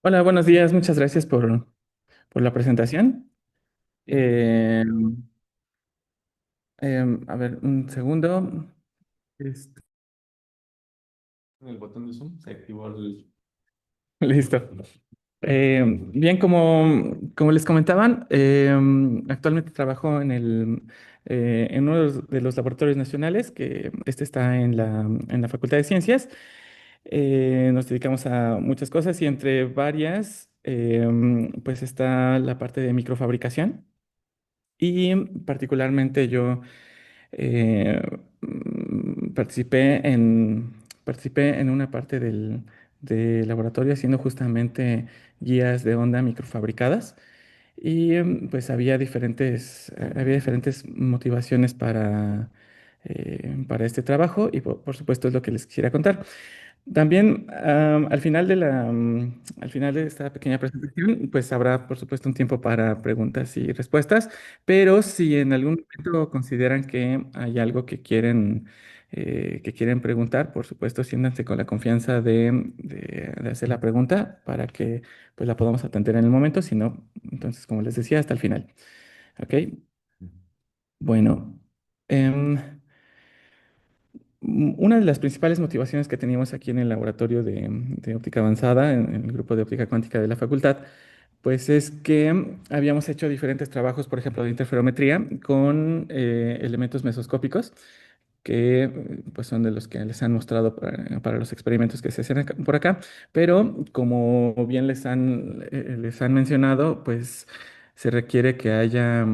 Hola, buenos días. Muchas gracias por la presentación. Eh, a ver, un segundo. Este, el botón de Zoom se activó Listo. Bien, como les comentaban, actualmente trabajo en uno de los laboratorios nacionales, que este está en la Facultad de Ciencias. Nos dedicamos a muchas cosas y entre varias, pues está la parte de microfabricación. Y particularmente yo eh, participé en una parte del laboratorio haciendo justamente guías de onda microfabricadas. Y pues había diferentes motivaciones para este trabajo y por supuesto es lo que les quisiera contar. También al final de esta pequeña presentación, pues habrá por supuesto un tiempo para preguntas y respuestas, pero si en algún momento consideran que hay algo que quieren preguntar, por supuesto siéntanse con la confianza de hacer la pregunta para que pues la podamos atender en el momento, si no, entonces como les decía, hasta el final. ¿Ok? Bueno. em, Una de las principales motivaciones que teníamos aquí en el laboratorio de óptica avanzada, en el grupo de óptica cuántica de la facultad, pues es que habíamos hecho diferentes trabajos, por ejemplo, de interferometría con elementos mesoscópicos, que pues son de los que les han mostrado para los experimentos que se hacen por acá, pero como bien les han mencionado, pues se requiere que haya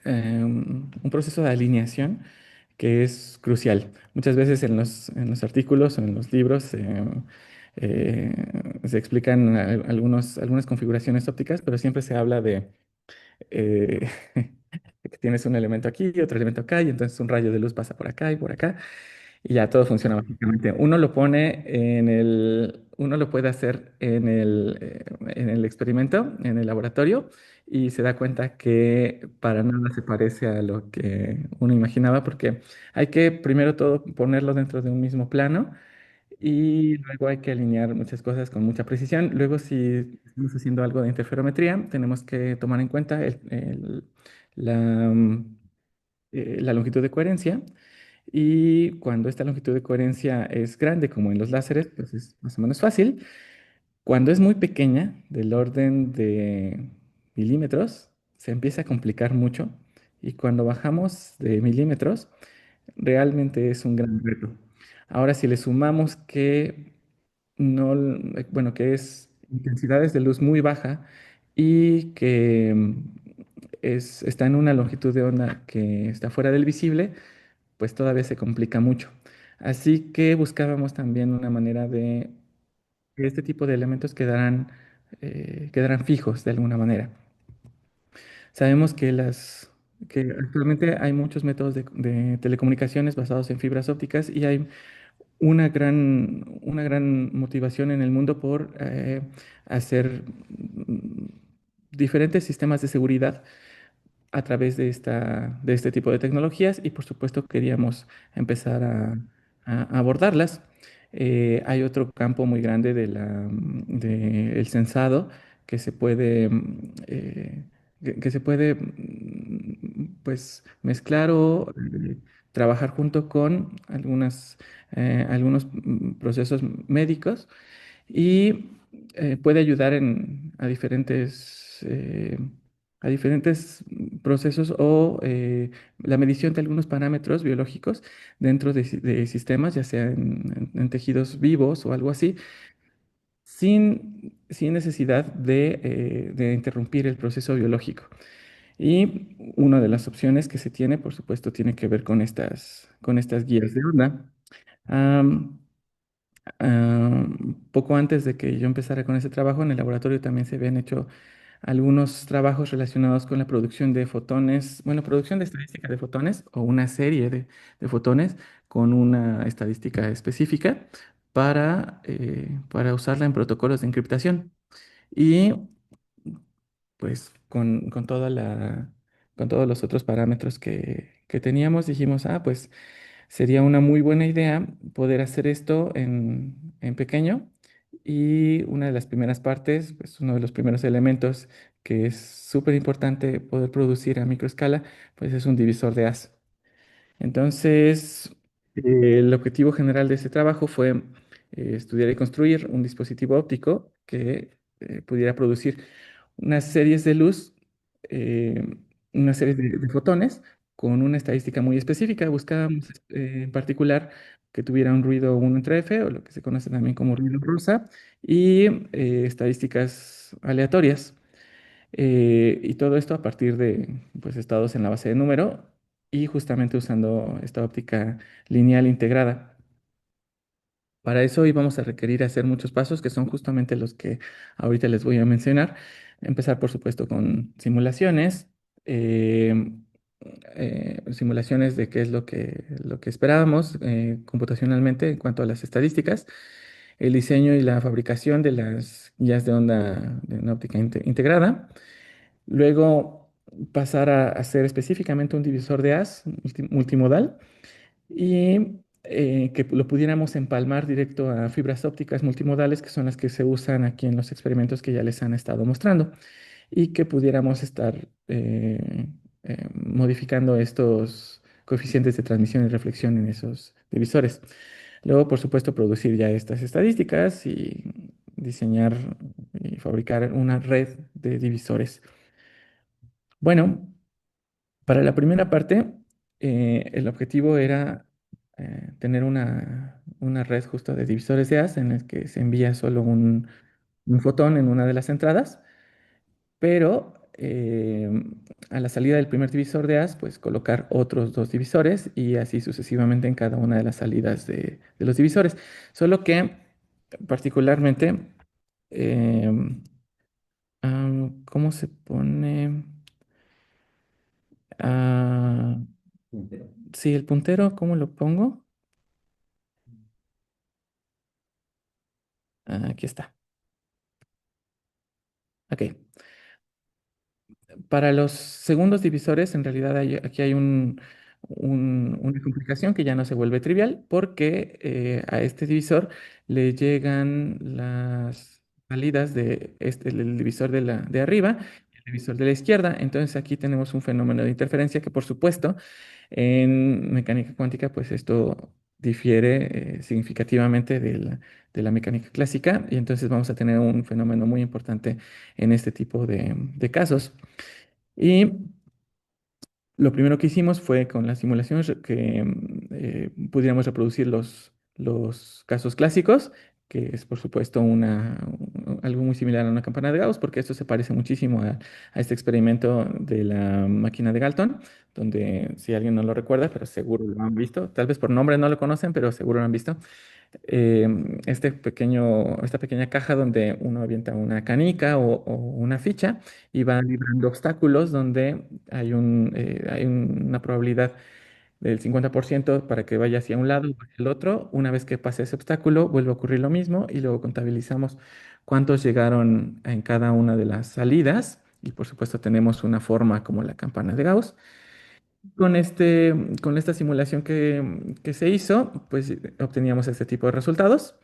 un proceso de alineación que es crucial. Muchas veces en los artículos o en los libros eh, se explican algunas configuraciones ópticas, pero siempre se habla eh, de que tienes un elemento aquí y otro elemento acá, y entonces un rayo de luz pasa por acá y por acá. Y ya todo funciona mágicamente. Uno lo puede hacer en el experimento, en el laboratorio, y se da cuenta que para nada se parece a lo que uno imaginaba, porque hay que primero todo ponerlo dentro de un mismo plano y luego hay que alinear muchas cosas con mucha precisión. Luego, si estamos haciendo algo de interferometría, tenemos que tomar en cuenta la, mm, la longitud de coherencia, y cuando esta longitud de coherencia es grande, como en los láseres, pues es más o menos fácil. Cuando es muy pequeña, del orden de milímetros, se empieza a complicar mucho. Y cuando bajamos de milímetros, realmente es un gran reto. Ahora, si le sumamos que no, bueno, que es intensidades de luz muy baja y que está en una longitud de onda que está fuera del visible, pues todavía se complica mucho. Así que buscábamos también una manera de que este tipo de elementos quedaran fijos de alguna manera. Sabemos que actualmente hay muchos métodos de telecomunicaciones basados en fibras ópticas, y hay una gran motivación en el mundo por hacer diferentes sistemas de seguridad a través de este tipo de tecnologías, y por supuesto queríamos empezar a abordarlas. Hay otro campo muy grande del sensado que se puede, que se puede pues mezclar o trabajar junto con algunos procesos médicos, y puede ayudar a diferentes procesos o la medición de algunos parámetros biológicos dentro de sistemas, ya sea en tejidos vivos o algo así, sin necesidad de interrumpir el proceso biológico. Y una de las opciones que se tiene, por supuesto, tiene que ver con estas guías de onda. Am, Poco antes de que yo empezara con ese trabajo, en el laboratorio también se habían hecho algunos trabajos relacionados con la producción de fotones, bueno, producción de estadística de fotones o una serie de fotones con una estadística específica para usarla en protocolos de encriptación. Y pues con todos los otros parámetros que teníamos, dijimos, pues sería una muy buena idea poder hacer esto en pequeño y una de las primeras partes, pues uno de los primeros elementos que es súper importante poder producir a microescala, pues es un divisor de haz. Entonces, el objetivo general de este trabajo fue estudiar y construir un dispositivo óptico que pudiera producir unas series de luz, eh, una serie de fotones con una estadística muy específica. Buscábamos en particular que tuviera un ruido 1 entre F, o lo que se conoce también como ruido rosa, y estadísticas aleatorias. Y todo esto a partir de pues, estados en la base de número y justamente usando esta óptica lineal integrada. Para eso íbamos a requerir hacer muchos pasos que son justamente los que ahorita les voy a mencionar. Empezar, por supuesto, con simulaciones, eh, simulaciones de qué es lo que esperábamos computacionalmente en cuanto a las estadísticas, el diseño y la fabricación de las guías de onda de una óptica integrada. Luego pasar a hacer específicamente un divisor de haz multimodal y que lo pudiéramos empalmar directo a fibras ópticas multimodales, que son las que se usan aquí en los experimentos que ya les han estado mostrando, y que pudiéramos estar modificando estos coeficientes de transmisión y reflexión en esos divisores. Luego, por supuesto, producir ya estas estadísticas y diseñar y fabricar una red de divisores. Bueno, para la primera parte, el objetivo era tener una red justo de divisores de haz en el que se envía solo un fotón en una de las entradas, pero a la salida del primer divisor de haz, pues colocar otros dos divisores y así sucesivamente en cada una de las salidas de los divisores. Solo que particularmente, em, ¿cómo se pone? Ah, sí, el puntero, ¿cómo lo pongo? Aquí está. Ok. Para los segundos divisores, en realidad aquí hay una complicación que ya no se vuelve trivial porque a este divisor le llegan las salidas de el divisor de arriba y el divisor de la izquierda. Entonces aquí tenemos un fenómeno de interferencia que por supuesto en mecánica cuántica pues esto difiere significativamente de la mecánica clásica y entonces vamos a tener un fenómeno muy importante en este tipo de casos. Y lo primero que hicimos fue con las simulaciones que pudiéramos reproducir los casos clásicos, que es por supuesto algo muy similar a una campana de Gauss, porque esto se parece muchísimo a este experimento de la máquina de Galton, donde si alguien no lo recuerda, pero seguro lo han visto, tal vez por nombre no lo conocen, pero seguro lo han visto, esta pequeña caja donde uno avienta una canica o una ficha y va librando obstáculos donde hay una probabilidad del 50% para que vaya hacia un lado o hacia el otro. Una vez que pase ese obstáculo, vuelve a ocurrir lo mismo y luego contabilizamos cuántos llegaron en cada una de las salidas. Y por supuesto tenemos una forma como la campana de Gauss. Con esta simulación que se hizo, pues obteníamos este tipo de resultados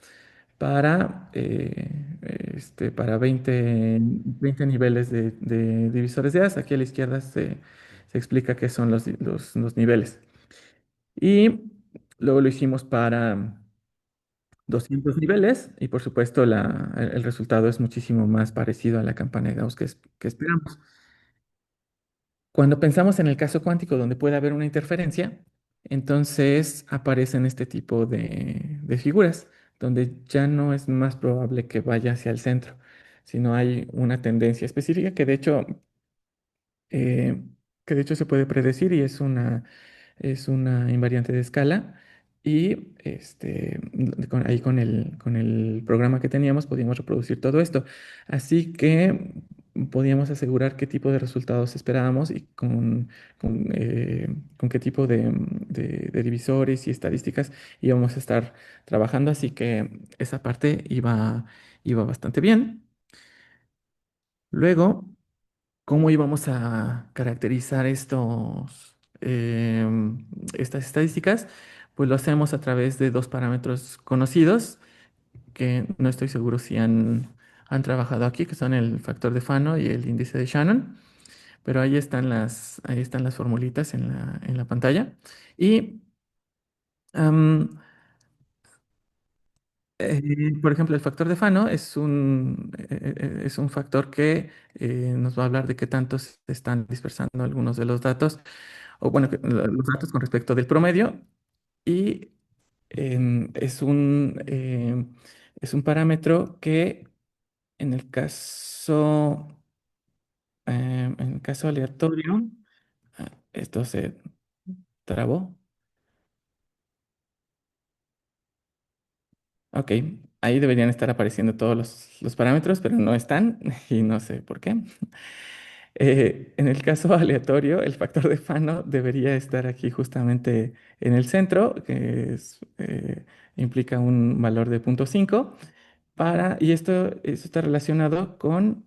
para 20 niveles de divisores de haz. Aquí a la izquierda se explica qué son los niveles. Y luego lo hicimos para 200 niveles y por supuesto el resultado es muchísimo más parecido a la campana de Gauss que esperamos. Cuando pensamos en el caso cuántico donde puede haber una interferencia, entonces aparecen este tipo de figuras, donde ya no es más probable que vaya hacia el centro, sino hay una tendencia específica eh, que de hecho se puede predecir y es una invariante de escala. Y ahí con el programa que teníamos podíamos reproducir todo esto. Así que podíamos asegurar qué tipo de resultados esperábamos y con qué tipo de divisores y estadísticas íbamos a estar trabajando. Así que esa parte iba bastante bien. Luego, ¿cómo íbamos a caracterizar estas estadísticas? Pues lo hacemos a través de dos parámetros conocidos, que no estoy seguro si han trabajado aquí, que son el factor de Fano y el índice de Shannon, pero ahí están las formulitas en la pantalla. Y, am, por ejemplo, el factor de Fano es un factor que nos va a hablar de qué tanto se están dispersando algunos de los datos, o bueno, los datos con respecto del promedio. Y em, es un, em, es un parámetro que en el caso, en el caso aleatorio, esto se trabó. Ok, ahí deberían estar apareciendo todos los parámetros, pero no están y no sé por qué. En el caso aleatorio, el factor de Fano debería estar aquí justamente en el centro, implica un valor de 0,5 y esto está relacionado con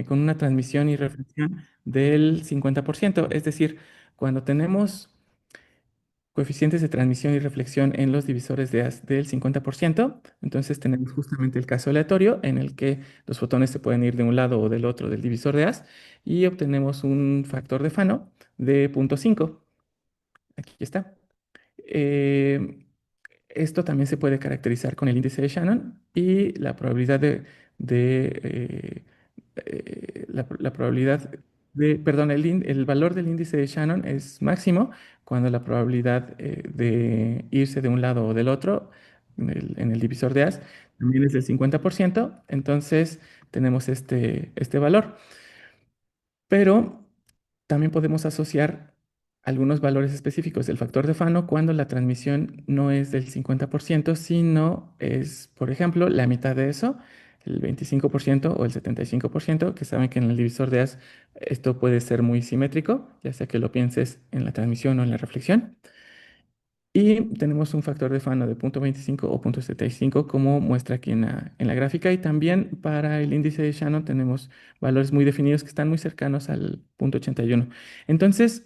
una transmisión y reflexión del 50%. Es decir, cuando tenemos coeficientes de transmisión y reflexión en los divisores de haz del 50%, entonces tenemos justamente el caso aleatorio en el que los fotones se pueden ir de un lado o del otro del divisor de haz y obtenemos un factor de Fano de 0,5. Aquí está. Eh, Esto también se puede caracterizar con el índice de Shannon y la probabilidad la probabilidad perdón, el valor del índice de Shannon es máximo cuando la probabilidad de irse de un lado o del otro en el divisor de haz también es del 50%, entonces tenemos este valor. Pero también podemos asociar algunos valores específicos del factor de Fano cuando la transmisión no es del 50%, sino es, por ejemplo, la mitad de eso, el 25% o el 75%, que saben que en el divisor de haz esto puede ser muy simétrico, ya sea que lo pienses en la transmisión o en la reflexión. Y tenemos un factor de Fano de 0,25 o 0,75 como muestra aquí en la gráfica. Y también para el índice de Shannon tenemos valores muy definidos que están muy cercanos al 0,81. Entonces,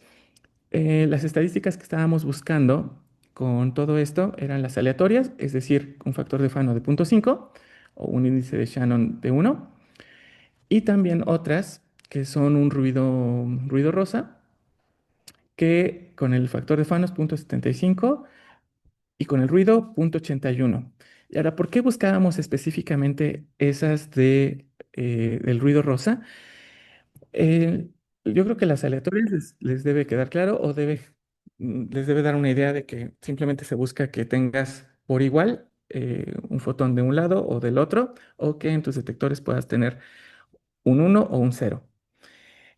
las estadísticas que estábamos buscando con todo esto eran las aleatorias, es decir, un factor de Fano de 0,5 o un índice de Shannon de 1. Y también otras que son un ruido rosa, que con el factor de Fano es 0,75 y con el ruido 0,81. Y ahora, ¿por qué buscábamos específicamente esas del ruido rosa? Eh, yo creo que las aleatorias les debe quedar claro o les debe dar una idea de que simplemente se busca que tengas por igual un fotón de un lado o del otro, o que en tus detectores puedas tener un uno o un 0.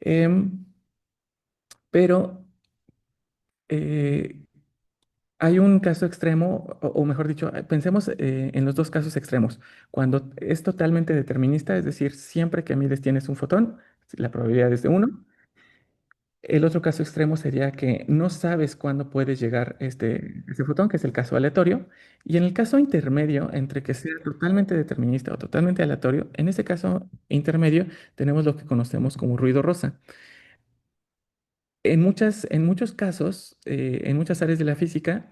Em, pero eh, hay un caso extremo, o mejor dicho, pensemos en los dos casos extremos. Cuando es totalmente determinista, es decir, siempre que mides tienes un fotón, la probabilidad es de uno. El otro caso extremo sería que no sabes cuándo puede llegar este fotón, que es el caso aleatorio. Y en el caso intermedio, entre que sea totalmente determinista o totalmente aleatorio, en ese caso intermedio tenemos lo que conocemos como ruido rosa. En muchos casos, en muchas áreas de la física,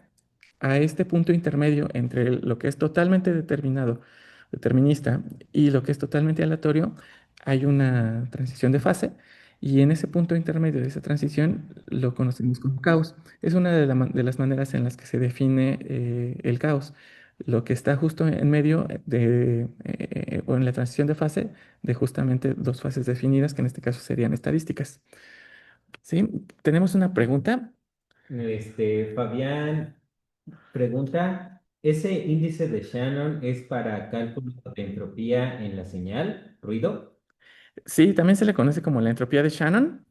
a este punto intermedio entre lo que es totalmente determinista, y lo que es totalmente aleatorio, hay una transición de fase, y en ese punto intermedio de esa transición lo conocemos como caos. Es una de las maneras en las que se define el caos, lo que está justo en medio o en la transición de fase de justamente dos fases definidas, que en este caso serían estadísticas. Sí, tenemos una pregunta. Fabián pregunta, ¿ese índice de Shannon es para cálculo de entropía en la señal, ruido? Sí, también se le conoce como la entropía de Shannon.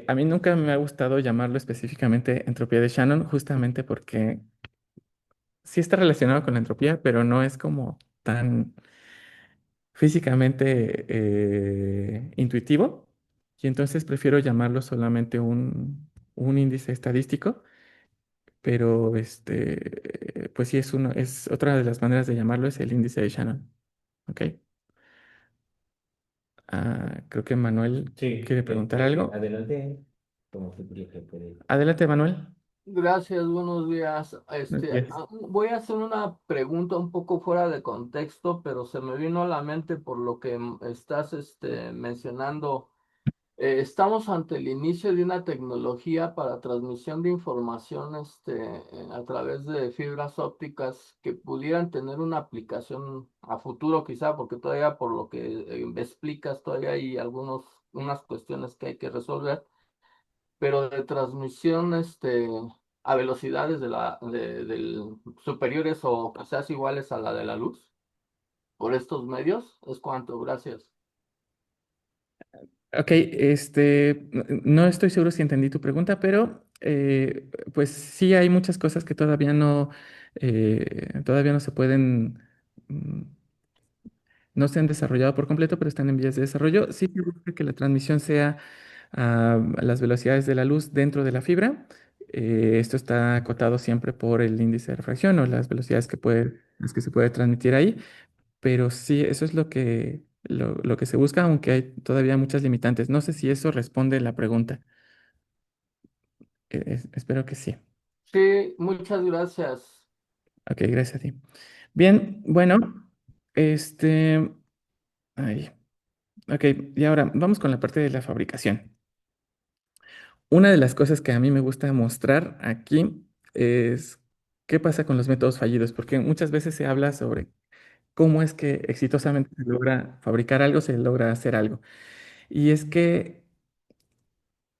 A mí nunca me ha gustado llamarlo específicamente entropía de Shannon, justamente porque sí está relacionado con la entropía, pero no es como tan físicamente intuitivo. Y entonces prefiero llamarlo solamente un índice estadístico, pero pues sí es otra de las maneras de llamarlo es el índice de Shannon. ¿Ok? Creo que Manuel Sí, quiere preguntar algo. adelante, como tú quieras que puede. Adelante, Manuel. Gracias, buenos días. Buenos días. Voy a hacer una pregunta un poco fuera de contexto, pero se me vino a la mente por lo que estás mencionando. Estamos ante el inicio de una tecnología para transmisión de información a través de fibras ópticas que pudieran tener una aplicación a futuro quizá, porque todavía por lo que me explicas, todavía hay unas cuestiones que hay que resolver, pero de transmisión a velocidades superiores o quizás iguales a la de la luz por estos medios. ¿Es cuanto? Gracias. Ok, no estoy seguro si entendí tu pregunta, pero pues sí hay muchas cosas que todavía no se pueden, mm, no se han desarrollado por completo, pero están en vías de desarrollo. Sí se busca que la transmisión sea a las velocidades de la luz dentro de la fibra. Esto está acotado siempre por el índice de refracción o las velocidades las que se puede transmitir ahí. Pero sí, eso es lo que se busca, aunque hay todavía muchas limitantes. No sé si eso responde la pregunta. Espero que sí. Sí, muchas gracias. Ok, gracias a ti. Bien, bueno, este... Ay, ok, y ahora vamos con la parte de la fabricación. Una de las cosas que a mí me gusta mostrar aquí es qué pasa con los métodos fallidos, porque muchas veces se habla sobre cómo es que exitosamente se logra fabricar algo, se logra hacer algo. Y es que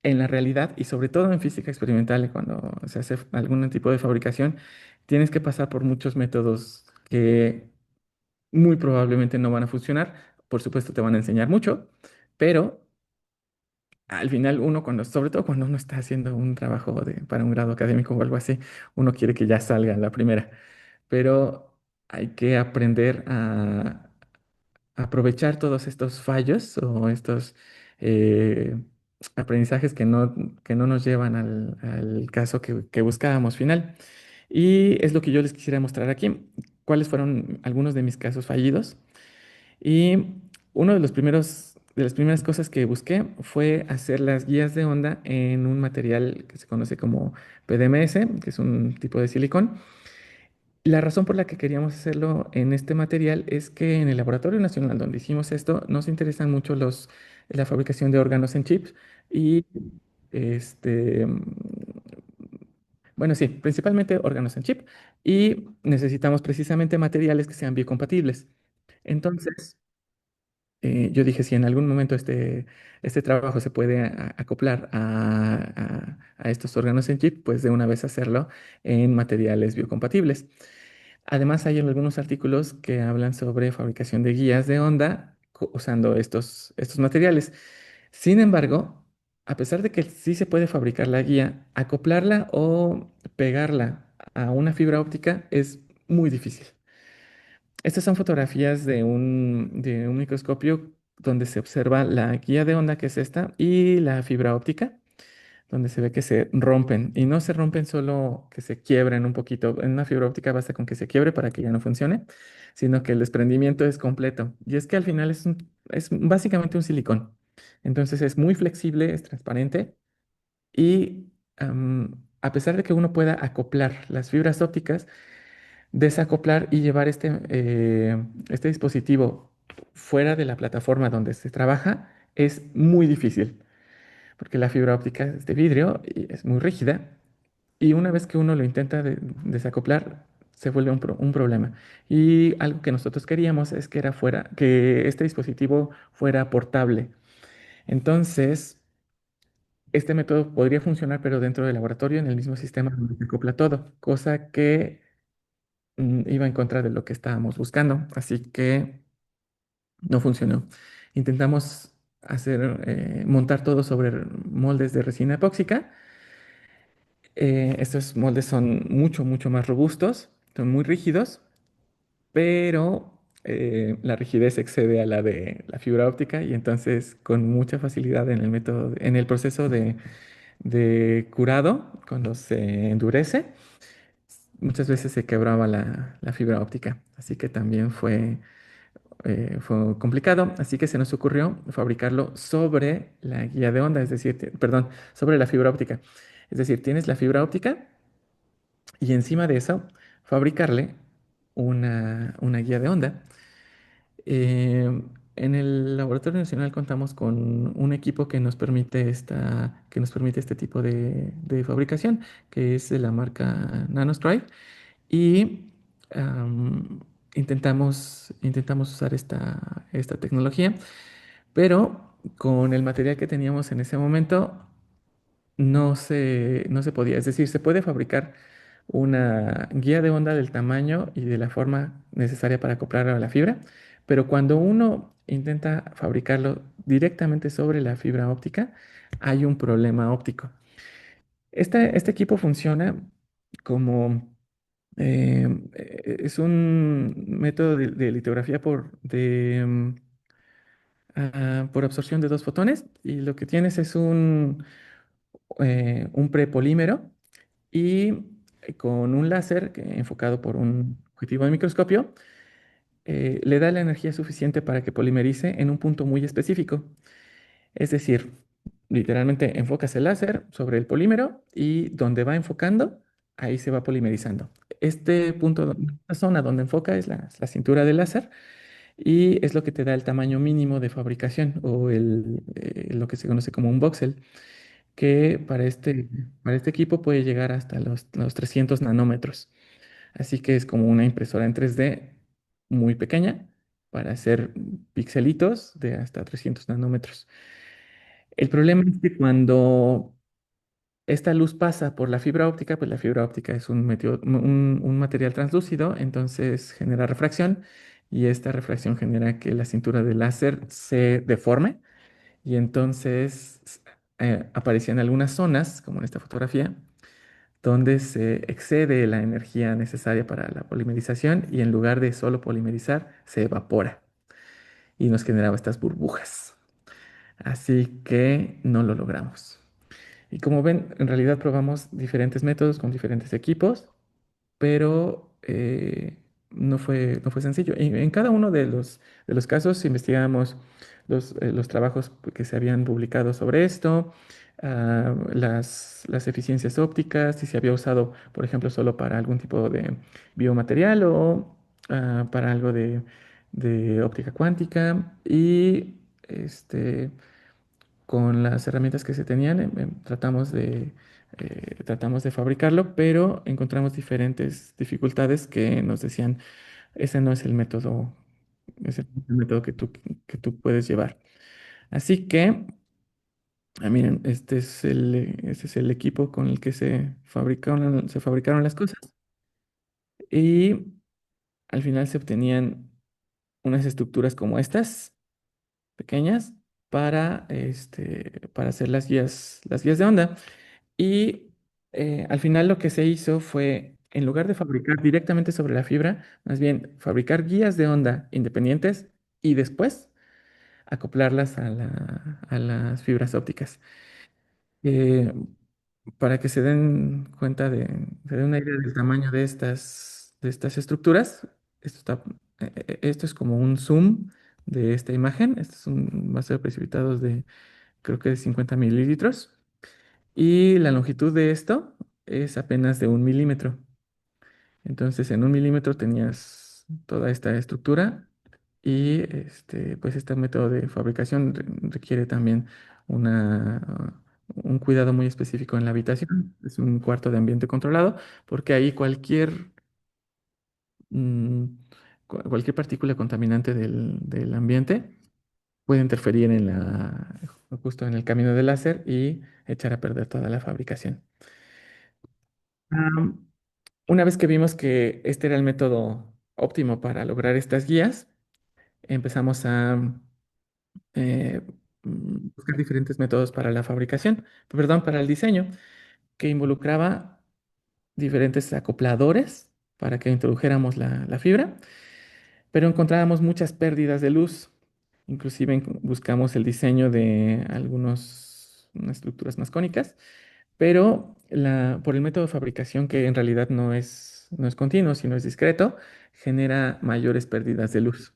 en la realidad, y sobre todo en física experimental, cuando se hace algún tipo de fabricación, tienes que pasar por muchos métodos que muy probablemente no van a funcionar. Por supuesto, te van a enseñar mucho, pero al final uno, sobre todo cuando uno está haciendo un trabajo para un grado académico o algo así, uno quiere que ya salga la primera. Pero hay que aprender a aprovechar todos estos fallos o estos eh, aprendizajes que no nos llevan al caso que buscábamos final. Y es lo que yo les quisiera mostrar aquí. ¿Cuáles fueron algunos de mis casos fallidos? Y uno de las primeras cosas que busqué fue hacer las guías de onda en un material que se conoce como PDMS, que es un tipo de silicón. La razón por la que queríamos hacerlo en este material es que en el Laboratorio Nacional donde hicimos esto nos interesan mucho la fabricación de órganos en chips y este, mm, bueno, sí, principalmente órganos en chip y necesitamos precisamente materiales que sean biocompatibles. Entonces, yo dije, si en algún momento este trabajo se puede acoplar a estos órganos en chip, pues de una vez hacerlo en materiales biocompatibles. Además, hay algunos artículos que hablan sobre fabricación de guías de onda usando estos materiales. Sin embargo, a pesar de que sí se puede fabricar la guía, acoplarla o pegarla a una fibra óptica es muy difícil. Estas son fotografías de un microscopio donde se observa la guía de onda, que es esta, y la fibra óptica donde se ve que se rompen y no se rompen solo que se quiebren un poquito. En una fibra óptica basta con que se quiebre para que ya no funcione, sino que el desprendimiento es completo. Y es que al final es básicamente un silicón. Entonces es muy flexible, es transparente y a pesar de que uno pueda acoplar las fibras ópticas, desacoplar y llevar este dispositivo fuera de la plataforma donde se trabaja es muy difícil porque la fibra óptica es de vidrio y es muy rígida, y una vez que uno lo intenta desacoplar, se vuelve un problema. Y algo que nosotros queríamos es que este dispositivo fuera portable. Entonces, este método podría funcionar, pero dentro del laboratorio, en el mismo sistema donde se acopla todo, cosa que iba en contra de lo que estábamos buscando, así que no funcionó. Intentamos montar todo sobre moldes de resina epóxica. Estos moldes son mucho, mucho más robustos, son muy rígidos, pero la rigidez excede a la de la fibra óptica y entonces con mucha facilidad en el proceso de curado, cuando se endurece, muchas veces se quebraba la fibra óptica. Así que también fue complicado, así que se nos ocurrió fabricarlo sobre la guía de onda, es decir, perdón, sobre la fibra óptica. Es decir, tienes la fibra óptica y encima de eso fabricarle una guía de onda. En el Laboratorio Nacional contamos con un equipo que nos permite este tipo de fabricación, que es de la marca NanoStrive, y am, intentamos usar esta tecnología, pero con el material que teníamos en ese momento no se podía. Es decir, se puede fabricar una guía de onda del tamaño y de la forma necesaria para acoplarlo a la fibra, pero cuando uno intenta fabricarlo directamente sobre la fibra óptica, hay un problema óptico. Este equipo funciona como es un método de litografía por absorción de dos fotones, y lo que tienes es un prepolímero y con un láser enfocado por un objetivo de microscopio, le da la energía suficiente para que polimerice en un punto muy específico. Es decir, literalmente enfocas el láser sobre el polímero y donde va enfocando, ahí se va polimerizando. Este punto, esta zona donde enfoca es la cintura del láser, y es lo que te da el tamaño mínimo de fabricación o lo que se conoce como un voxel, que para este equipo puede llegar hasta los 300 nanómetros. Así que es como una impresora en 3D muy pequeña para hacer pixelitos de hasta 300 nanómetros. El problema es que cuando esta luz pasa por la fibra óptica, pues la fibra óptica es un material translúcido, entonces genera refracción, y esta refracción genera que la cintura del láser se deforme, y entonces aparecían algunas zonas, como en esta fotografía, donde se excede la energía necesaria para la polimerización, y en lugar de solo polimerizar, se evapora y nos generaba estas burbujas. Así que no lo logramos. Y como ven, en realidad probamos diferentes métodos con diferentes equipos, pero no fue sencillo. En cada uno de los casos investigamos los trabajos que se habían publicado sobre esto, las eficiencias ópticas, si se había usado, por ejemplo, solo para algún tipo de biomaterial o para algo de óptica cuántica. Y este, con las herramientas que se tenían, tratamos de fabricarlo, pero encontramos diferentes dificultades que nos decían, ese no es el método, ese no es el método que tú puedes llevar. Así que, miren, este es el equipo con el que se fabricaron las cosas, y al final se obtenían unas estructuras como estas, pequeñas, para hacer las guías de onda. Y al final lo que se hizo fue, en lugar de fabricar directamente sobre la fibra, más bien fabricar guías de onda independientes y después acoplarlas a las fibras ópticas. Eh, para que se den una idea del tamaño de estas estructuras, esto es como un zoom de esta imagen. Este es va a ser precipitados de, creo que de 50 mililitros. Y la longitud de esto es apenas de 1 milímetro. Entonces, en 1 milímetro tenías toda esta estructura, y pues este método de fabricación requiere también un cuidado muy específico en la habitación. Es un cuarto de ambiente controlado, porque ahí mm, cualquier partícula contaminante del ambiente puede interferir justo en el camino del láser y echar a perder toda la fabricación. Am, una vez que vimos que este era el método óptimo para lograr estas guías, empezamos a eh, buscar diferentes métodos para la fabricación, perdón, para el diseño, que involucraba diferentes acopladores para que introdujéramos la fibra, pero encontrábamos muchas pérdidas de luz. Inclusive buscamos el diseño de unas estructuras más cónicas, pero por el método de fabricación, que en realidad no es continuo, sino es discreto, genera mayores pérdidas de luz.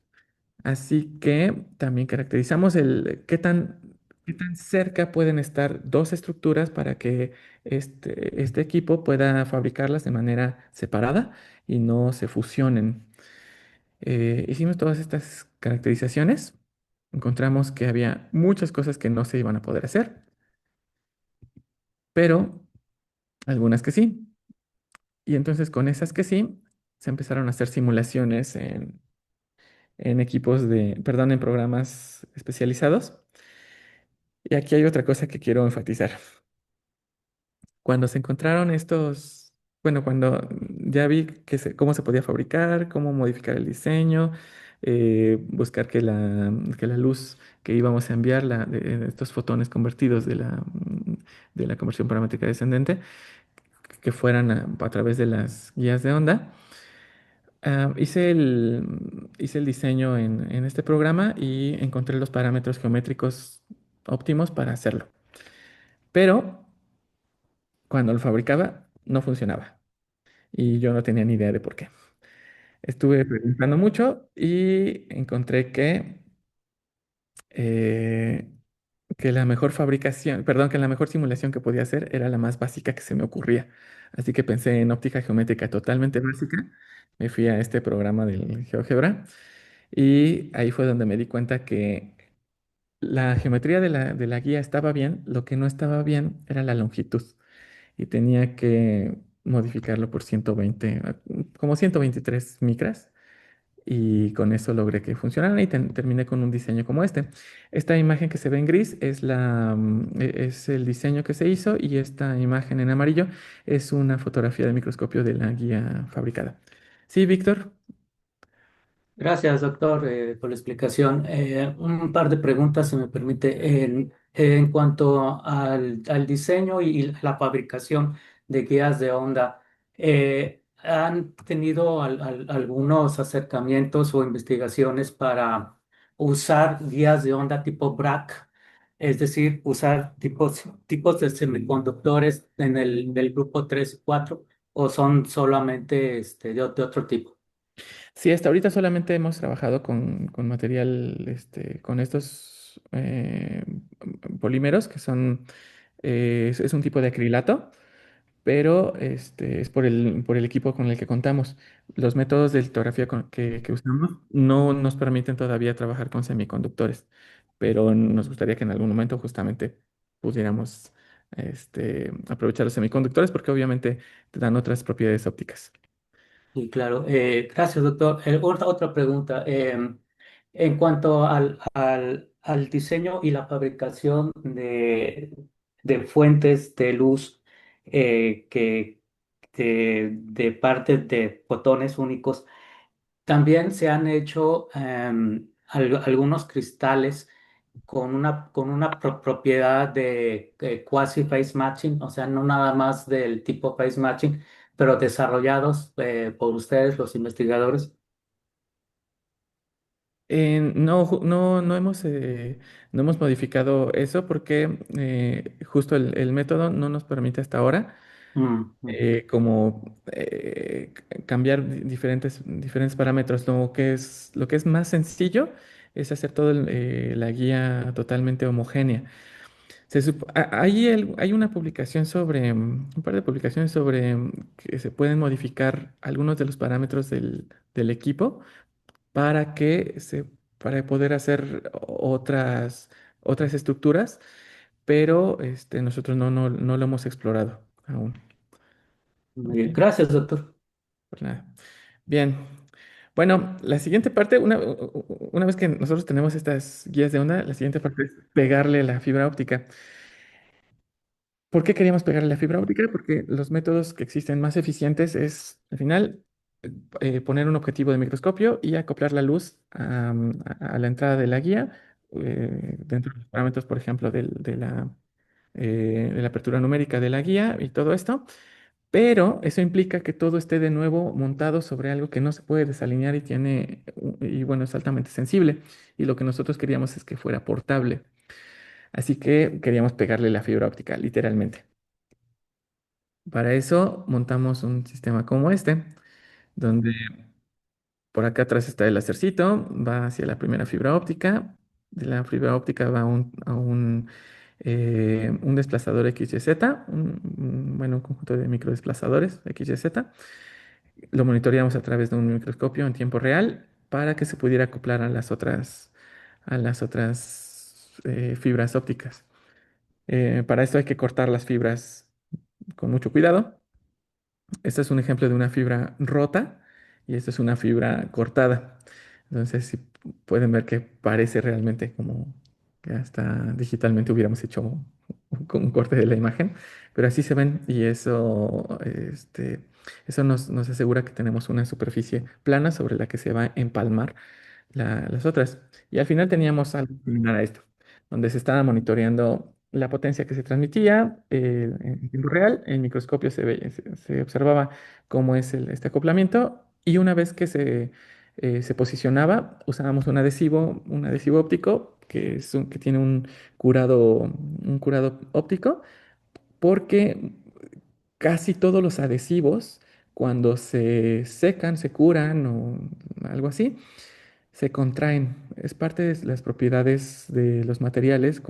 Así que también caracterizamos el qué tan qué tan cerca pueden estar dos estructuras para que este equipo pueda fabricarlas de manera separada y no se fusionen. Hicimos todas estas caracterizaciones, encontramos que había muchas cosas que no se iban a poder hacer, pero algunas que sí. Y entonces con esas que sí, se empezaron a hacer simulaciones en equipos perdón, en programas especializados. Y aquí hay otra cosa que quiero enfatizar. Cuando se encontraron bueno, cuando ya vi cómo se podía fabricar, cómo modificar el diseño, buscar que la luz que íbamos a enviar, de estos fotones convertidos de la conversión paramétrica descendente, que fueran a través de las guías de onda. Hice el diseño en este programa y encontré los parámetros geométricos óptimos para hacerlo. Pero cuando lo fabricaba, no funcionaba. Y yo no tenía ni idea de por qué. Estuve preguntando mucho y encontré eh, que la mejor fabricación, perdón, que la mejor simulación que podía hacer era la más básica que se me ocurría. Así que pensé en óptica geométrica totalmente básica. Me fui a este programa del GeoGebra y ahí fue donde me di cuenta que la geometría de la guía estaba bien, lo que no estaba bien era la longitud y tenía que modificarlo por 120, como 123 micras y con eso logré que funcionara y terminé con un diseño como este. Esta imagen que se ve en gris es el diseño que se hizo y esta imagen en amarillo es una fotografía de microscopio de la guía fabricada. Sí, Víctor. Gracias, doctor, por la explicación. Un par de preguntas, si me permite. En cuanto al diseño y la fabricación de guías de onda, ¿han tenido algunos acercamientos o investigaciones para usar guías de onda tipo BRAC? Es decir, usar tipos de semiconductores en del grupo 3 y 4, o son solamente de otro tipo. Sí, hasta ahorita solamente hemos trabajado con material, con estos polímeros que son, es un tipo de acrilato, pero es por el equipo con el que contamos. Los métodos de litografía que usamos no nos permiten todavía trabajar con semiconductores, pero nos gustaría que en algún momento justamente pudiéramos aprovechar los semiconductores porque obviamente te dan otras propiedades ópticas. Sí, claro. Gracias, doctor. Otra pregunta. En cuanto al diseño y la fabricación de fuentes de luz de parte de fotones únicos, también se han hecho algunos cristales con una propiedad de quasi face matching, o sea, no nada más del tipo face matching, pero desarrollados por ustedes, los investigadores. No, no hemos modificado eso porque justo el método no nos permite hasta ahora Mm, mm. cambiar diferentes parámetros. Lo que es más sencillo es hacer la guía totalmente homogénea. Hay una publicación un par de publicaciones sobre que se pueden modificar algunos de los parámetros del equipo para para poder hacer otras estructuras, pero nosotros no lo hemos explorado aún. Muy bien. Ok, Gracias, doctor. pues nada. Bien. Bueno, la siguiente parte, una vez que nosotros tenemos estas guías de onda, la siguiente parte es pegarle la fibra óptica. ¿Por qué queríamos pegarle la fibra óptica? Porque los métodos que existen más eficientes es, al final, poner un objetivo de microscopio y acoplar la luz a la entrada de la guía, dentro de los parámetros, por ejemplo, de la apertura numérica de la guía y todo esto. Pero eso implica que todo esté de nuevo montado sobre algo que no se puede desalinear y bueno, es altamente sensible. Y lo que nosotros queríamos es que fuera portable. Así que queríamos pegarle la fibra óptica, literalmente. Para eso montamos un sistema como este, donde por acá atrás está el lacercito, va hacia la primera fibra óptica de la fibra óptica va un desplazador XYZ, bueno, un conjunto de microdesplazadores XYZ. Lo monitoreamos a través de un microscopio en tiempo real para que se pudiera acoplar a las otras fibras ópticas. Para esto hay que cortar las fibras con mucho cuidado. Este es un ejemplo de una fibra rota y esta es una fibra cortada. Entonces, si pueden ver que parece realmente como que hasta digitalmente hubiéramos hecho un corte de la imagen, pero así se ven y eso nos asegura que tenemos una superficie plana sobre la que se va a empalmar las otras. Y al final teníamos algo similar a esto, donde se estaba monitoreando la potencia que se transmitía en tiempo real. En microscopio se observaba cómo es este acoplamiento y una vez que se posicionaba, usábamos un adhesivo óptico que tiene un curado óptico, porque casi todos los adhesivos, cuando se secan, se curan o algo así, se contraen. Es parte de las propiedades de los materiales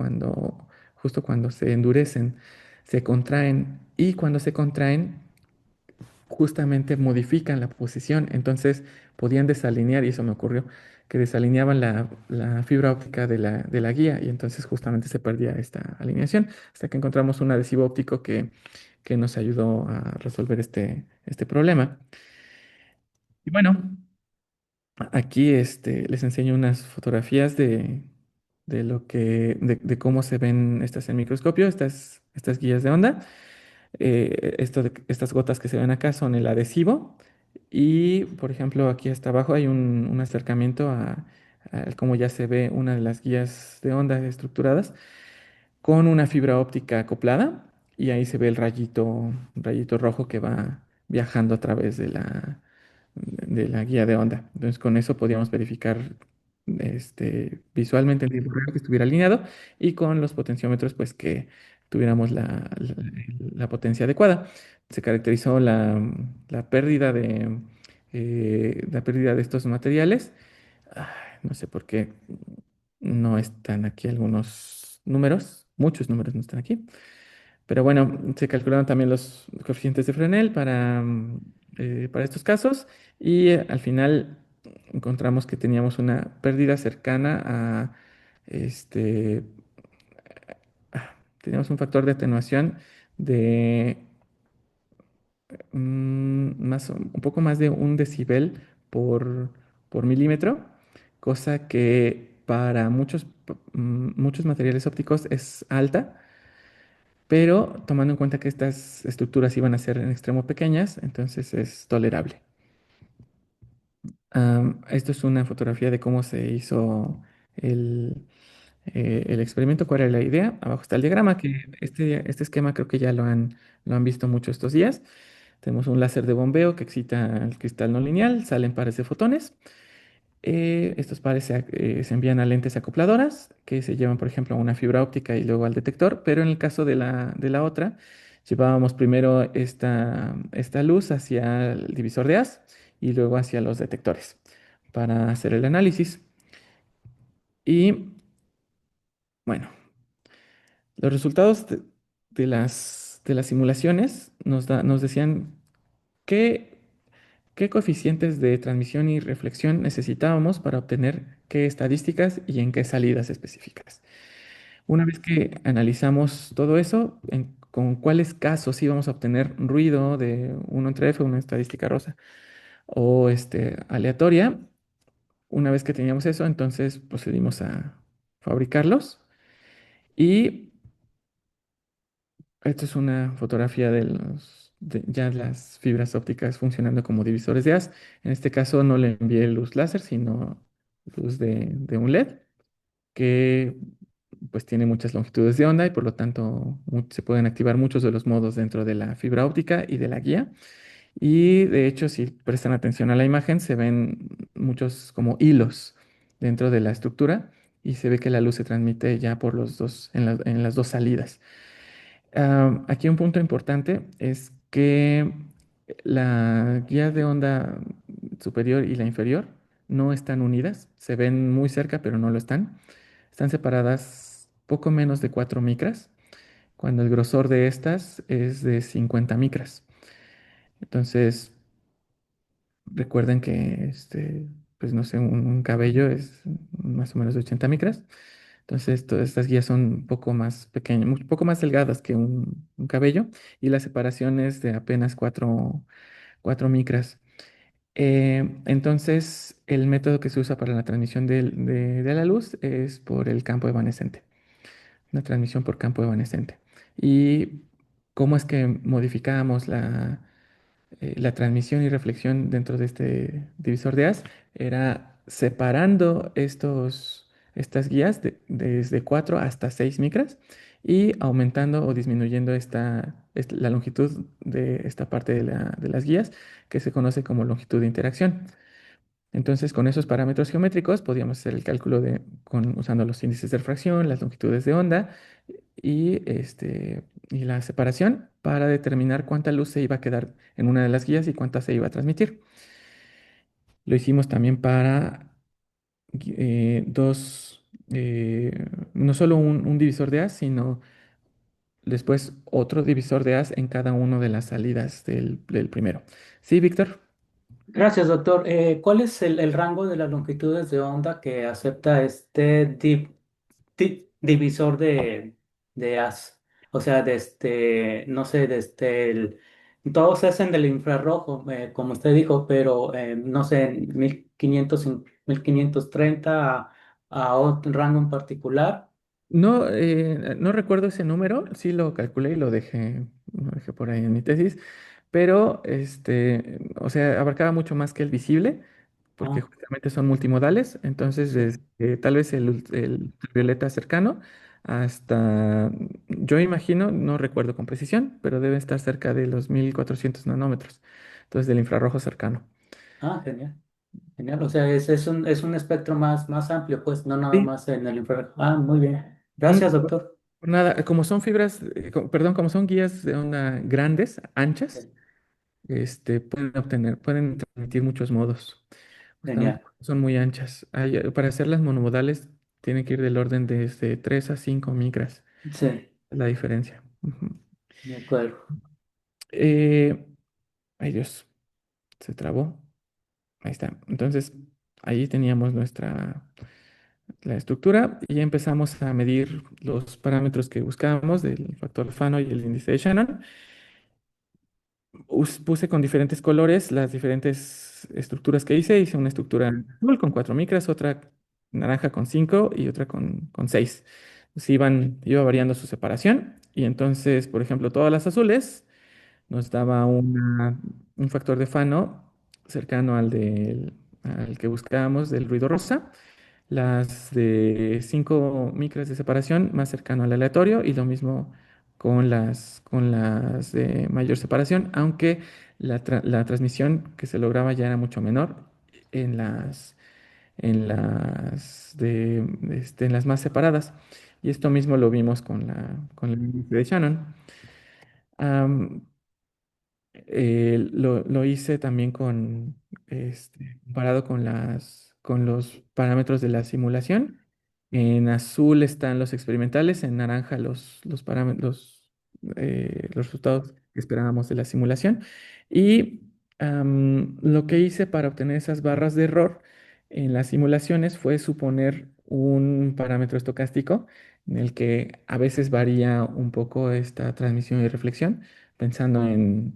justo cuando se endurecen, se contraen y cuando se contraen, justamente modifican la posición. Entonces podían desalinear y eso me ocurrió, que desalineaban la fibra óptica de la guía y entonces justamente se perdía esta alineación hasta que encontramos un adhesivo óptico que nos ayudó a resolver este problema. Y bueno. Aquí les enseño unas fotografías de cómo se ven estas en microscopio, estas guías de onda. Estas gotas que se ven acá son el adhesivo y, por ejemplo, aquí hasta abajo hay un acercamiento a cómo ya se ve una de las guías de onda estructuradas con una fibra óptica acoplada y ahí se ve el rayito rojo que va viajando a través de la guía de onda. Entonces con eso podíamos verificar visualmente en tiempo real que estuviera alineado y con los potenciómetros pues que tuviéramos la potencia adecuada. Se caracterizó la pérdida de estos materiales. Ay, no sé por qué no están aquí algunos números, muchos números no están aquí. Pero bueno, se calcularon también los coeficientes de Fresnel para estos casos y al final encontramos que teníamos una pérdida cercana este, teníamos un factor de atenuación de un poco más de 1 decibel por milímetro, cosa que para muchos materiales ópticos es alta, pero tomando en cuenta que estas estructuras iban a ser en extremo pequeñas, entonces es tolerable. Esto es una fotografía de cómo se hizo el, el experimento, cuál era la idea. Abajo está el diagrama, que este esquema creo que ya lo han visto mucho estos días. Tenemos un láser de bombeo que excita el cristal no lineal, salen pares de fotones. Estos pares se envían a lentes acopladoras que se llevan, por ejemplo, a una fibra óptica y luego al detector, pero en el caso de la otra, llevábamos primero esta luz hacia el divisor de haz y luego hacia los detectores para hacer el análisis. Y bueno, los resultados de las simulaciones nos decían qué, qué coeficientes de transmisión y reflexión necesitábamos para obtener qué estadísticas y en qué salidas específicas. Una vez que analizamos todo eso, con cuáles casos íbamos a obtener ruido de 1 entre F, una estadística rosa, o aleatoria, una vez que teníamos eso, entonces procedimos a fabricarlos. Y esto es una fotografía de ya las fibras ópticas funcionando como divisores de haz. En este caso no le envié luz láser, sino luz de un LED que pues tiene muchas longitudes de onda y por lo tanto se pueden activar muchos de los modos dentro de la fibra óptica y de la guía. Y de hecho, si prestan atención a la imagen, se ven muchos como hilos dentro de la estructura y se ve que la luz se transmite ya por los dos, en las dos salidas. Aquí un punto importante es que la guía de onda superior y la inferior no están unidas, se ven muy cerca, pero no lo están. están separadas poco menos de 4 micras, cuando el grosor de estas es de 50 micras. Entonces, recuerden que, pues no sé, un cabello es más o menos de 80 micras. Entonces, todas estas guías son un poco más pequeñas, un poco más delgadas que un cabello, y la separación es de apenas 4 micras. Entonces, el método que se usa para la transmisión de la luz es por el campo evanescente, una transmisión por campo evanescente. ¿Y cómo es que modificábamos la transmisión y reflexión dentro de este divisor de haz? Era separando estas guías desde 4 hasta 6 micras y aumentando o disminuyendo la longitud de esta parte de las guías, que se conoce como longitud de interacción. Entonces, con esos parámetros geométricos podíamos hacer el cálculo usando los índices de refracción, las longitudes de onda y la separación para determinar cuánta luz se iba a quedar en una de las guías y cuánta se iba a transmitir. Lo hicimos también para no solo un divisor de haz, sino después otro divisor de haz en cada una de las salidas del primero. ¿Sí, Víctor? Gracias, doctor. ¿Cuál es el rango de las longitudes de onda que acepta este divisor de haz? O sea, no sé, todos se hacen del infrarrojo, como usted dijo, pero no sé, 1500, 1530 a otro rango en particular. No, no recuerdo ese número, sí lo calculé y lo dejé por ahí en mi tesis, pero o sea, abarcaba mucho más que el visible, porque Ah, justamente son multimodales. Entonces, sí, desde tal vez el ultravioleta cercano hasta, yo imagino, no recuerdo con precisión, pero debe estar cerca de los 1400 nanómetros, entonces del infrarrojo cercano. genial. Genial, o sea, es un espectro más amplio, pues, no nada Sí. más en el infrarrojo. Ah, muy bien. Mm, Gracias, doctor. por nada, como son fibras, perdón, como son guías de onda grandes, anchas, pueden transmitir muchos modos, justamente Genial. porque son muy anchas. Para hacerlas monomodales tiene que ir del orden de 3 a 5 micras, Sí, es la diferencia. Ujú. de acuerdo. Eh, Ay Dios, se trabó. Ahí está. Entonces, ahí teníamos la estructura y empezamos a medir los parámetros que buscábamos del factor Fano y el índice de Shannon. Puse con diferentes colores las diferentes estructuras que hice. Hice una estructura azul con 4 micras, otra naranja con 5 y otra con 6. Iba variando su separación. Y entonces, por ejemplo, todas las azules nos daba un factor de Fano cercano al que buscábamos del ruido rosa. Las de 5 micras de separación más cercano al aleatorio, y lo mismo con las de mayor separación, aunque la transmisión que se lograba ya era mucho menor en las más separadas. Y esto mismo lo vimos con el índice de Shannon. Am, lo hice también comparado con los parámetros de la simulación. En azul están los experimentales, en naranja los parámetros, los resultados que esperábamos de la simulación. Y lo que hice para obtener esas barras de error en las simulaciones fue suponer un parámetro estocástico en el que a veces varía un poco esta transmisión y reflexión, pensando en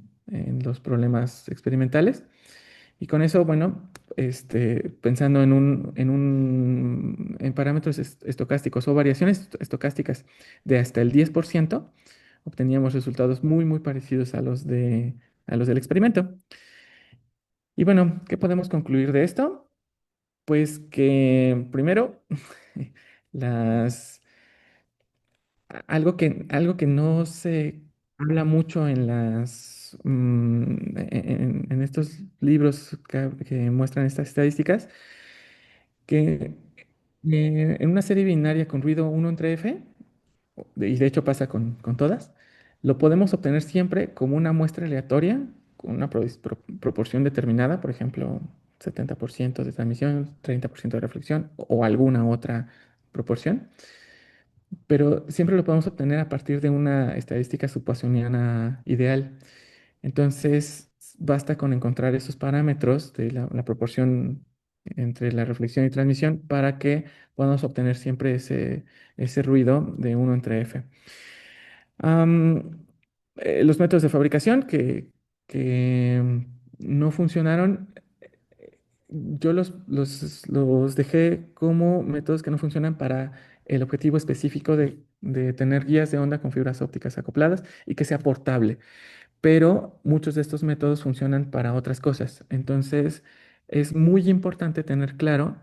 los problemas experimentales. Y con eso, bueno, pensando en parámetros estocásticos o variaciones estocásticas de hasta el 10%, obteníamos resultados muy, muy parecidos a los del experimento. Y bueno, ¿qué podemos concluir de esto? Pues que primero, las algo que no se habla mucho en estos libros que muestran estas estadísticas, que en una serie binaria con ruido 1 entre f, y de hecho pasa con todas, lo podemos obtener siempre como una muestra aleatoria, con una proporción determinada, por ejemplo, 70% de transmisión, 30% de reflexión o alguna otra proporción, pero siempre lo podemos obtener a partir de una estadística subpoassoniana ideal. Entonces, basta con encontrar esos parámetros de la proporción entre la reflexión y transmisión para que podamos obtener siempre ese ruido de 1/f. Am, los métodos de fabricación que no funcionaron, yo los dejé como métodos que no funcionan para el objetivo específico de tener guías de onda con fibras ópticas acopladas y que sea portable, pero muchos de estos métodos funcionan para otras cosas. Entonces, es muy importante tener claro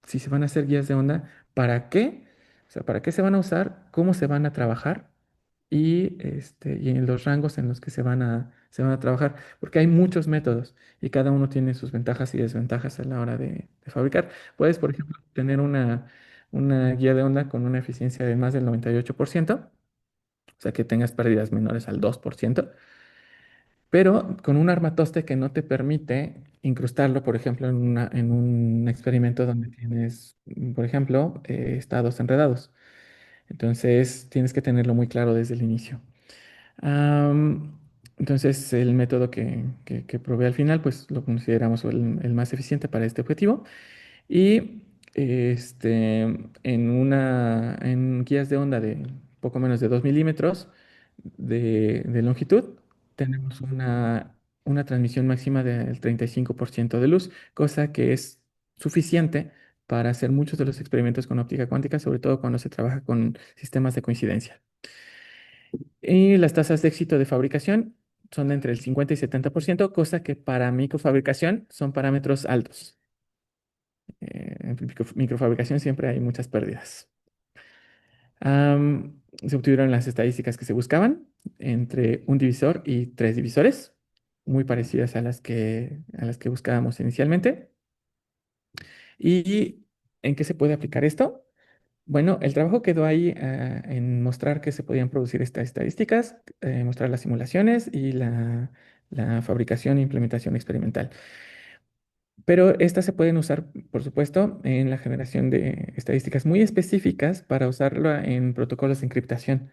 si se van a hacer guías de onda, ¿para qué? O sea, ¿para qué se van a usar? ¿Cómo se van a trabajar? Y en los rangos en los que se van a trabajar, porque hay muchos métodos y cada uno tiene sus ventajas y desventajas a la hora de fabricar. Puedes, por ejemplo, tener una guía de onda con una eficiencia de más del 98%, o sea, que tengas pérdidas menores al 2%, pero con un armatoste que no te permite incrustarlo, por ejemplo, en un experimento donde tienes, por ejemplo, estados enredados. Entonces, tienes que tenerlo muy claro desde el inicio. Am, entonces, el método que probé al final, pues lo consideramos el más eficiente para este objetivo. Y en guías de onda de poco menos de 2 milímetros de longitud, tenemos una transmisión máxima del 35% de luz, cosa que es suficiente para hacer muchos de los experimentos con óptica cuántica, sobre todo cuando se trabaja con sistemas de coincidencia. Y las tasas de éxito de fabricación son de entre el 50 y 70%, cosa que para microfabricación son parámetros altos. En microfabricación siempre hay muchas pérdidas. Se obtuvieron las estadísticas que se buscaban entre un divisor y tres divisores, muy parecidas a las que buscábamos inicialmente. ¿Y en qué se puede aplicar esto? Bueno, el trabajo quedó ahí en mostrar que se podían producir estas estadísticas, mostrar las simulaciones y la fabricación e implementación experimental. Pero estas se pueden usar, por supuesto, en la generación de estadísticas muy específicas para usarlo en protocolos de encriptación.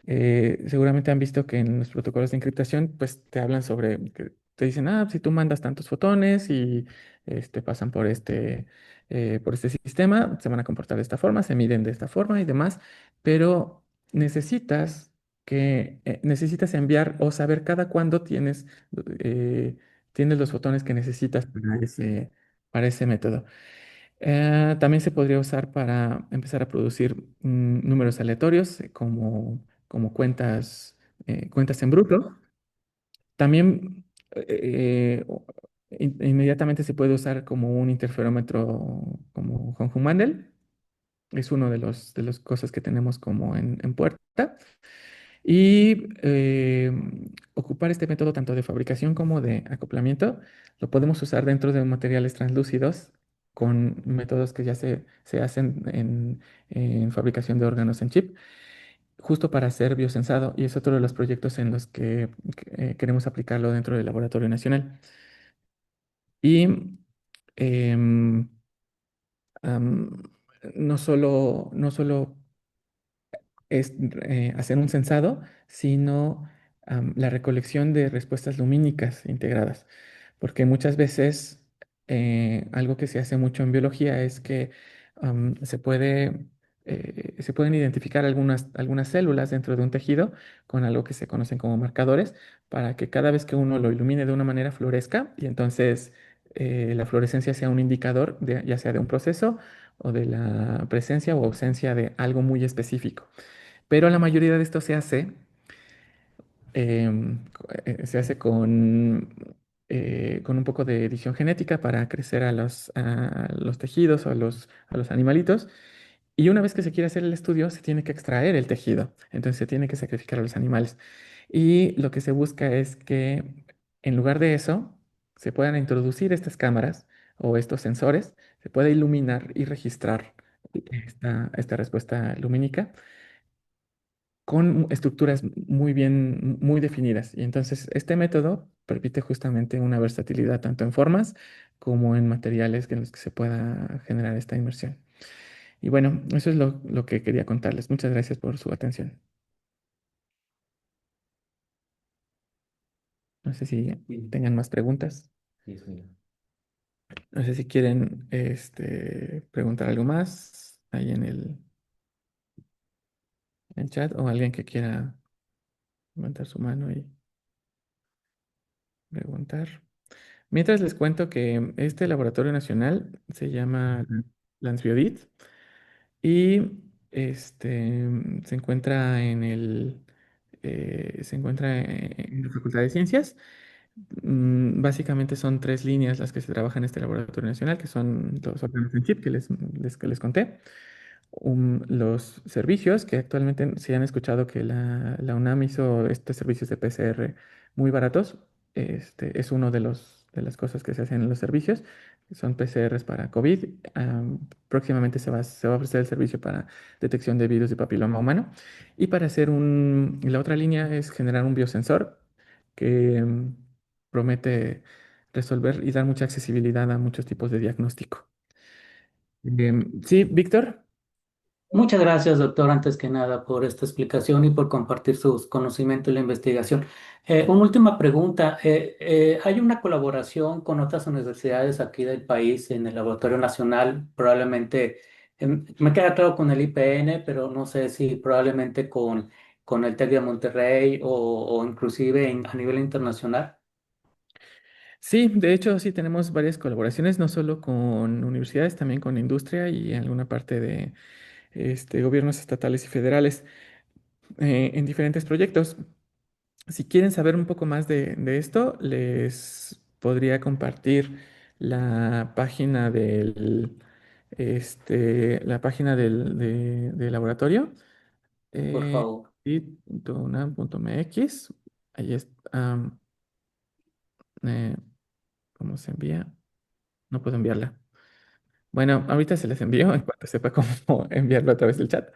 Seguramente han visto que en los protocolos de encriptación, pues te hablan sobre, que te dicen, si tú mandas tantos fotones y pasan por este sistema, se van a comportar de esta forma, se miden de esta forma y demás, pero necesitas enviar o saber cada cuándo tienes los fotones que necesitas para ese método. También se podría usar para empezar a producir números aleatorios como cuentas en bruto. También inmediatamente se puede usar como un interferómetro como Von-Humandel. Es uno de las cosas que tenemos como en puerta. Y ocupar este método tanto de fabricación como de acoplamiento lo podemos usar dentro de materiales translúcidos con métodos que ya se hacen en fabricación de órganos en chip, justo para hacer biosensado. Y es otro de los proyectos en los que queremos aplicarlo dentro del Laboratorio Nacional. Y em, am, no solo es hacer un sensado, sino la recolección de respuestas lumínicas integradas. Porque muchas veces algo que se hace mucho en biología es que se pueden identificar algunas células dentro de un tejido con algo que se conocen como marcadores para que cada vez que uno lo ilumine de una manera florezca y entonces la fluorescencia sea un indicador ya sea de un proceso o de la presencia o ausencia de algo muy específico. Pero la mayoría de esto se hace con un poco de edición genética para crecer a los tejidos o a los animalitos. Y una vez que se quiere hacer el estudio, se tiene que extraer el tejido. Entonces se tiene que sacrificar a los animales. Y lo que se busca es que en lugar de eso, se puedan introducir estas cámaras o estos sensores, se pueda iluminar y registrar esta respuesta lumínica con estructuras muy bien, muy definidas. Y entonces este método permite justamente una versatilidad tanto en formas como en materiales en los que se pueda generar esta inmersión. Y bueno, eso es lo que quería contarles. Muchas gracias por su atención. No sé si Sí, tengan más preguntas. Dios mío. No sé si quieren preguntar algo más ahí en el chat o alguien que quiera levantar su mano y preguntar. Mientras les cuento que este laboratorio nacional se llama Lansbiodit y se encuentra se encuentra en la Facultad de Ciencias. Básicamente son tres líneas las que se trabajan en este laboratorio nacional, que son los órganos en chip que les conté. Los servicios, que actualmente se han escuchado que la UNAM hizo estos servicios de PCR muy baratos. Es uno de las cosas que se hacen en los servicios. Son PCRs para COVID. Próximamente se va a ofrecer el servicio para detección de virus de papiloma humano. Y para hacer la otra línea es generar un biosensor que promete resolver y dar mucha accesibilidad a muchos tipos de diagnóstico. Sí, Víctor. Muchas gracias, doctor, antes que nada, por esta explicación y por compartir sus conocimientos en la investigación. Una última pregunta. ¿Hay una colaboración con otras universidades aquí del país en el Laboratorio Nacional? Probablemente, me queda claro con el IPN, pero no sé si probablemente con el TEC de Monterrey o inclusive a nivel internacional. Sí, de hecho sí tenemos varias colaboraciones, no solo con universidades, también con industria y alguna parte de gobiernos estatales y federales en diferentes proyectos. Si quieren saber un poco más de esto, les podría compartir la página la página del laboratorio, Por eh, favor. it.unam.mx. Ahí está. Eh, ¿Cómo se envía? No puedo enviarla. Bueno, ahorita se les envío en cuanto sepa cómo enviarlo a través del chat.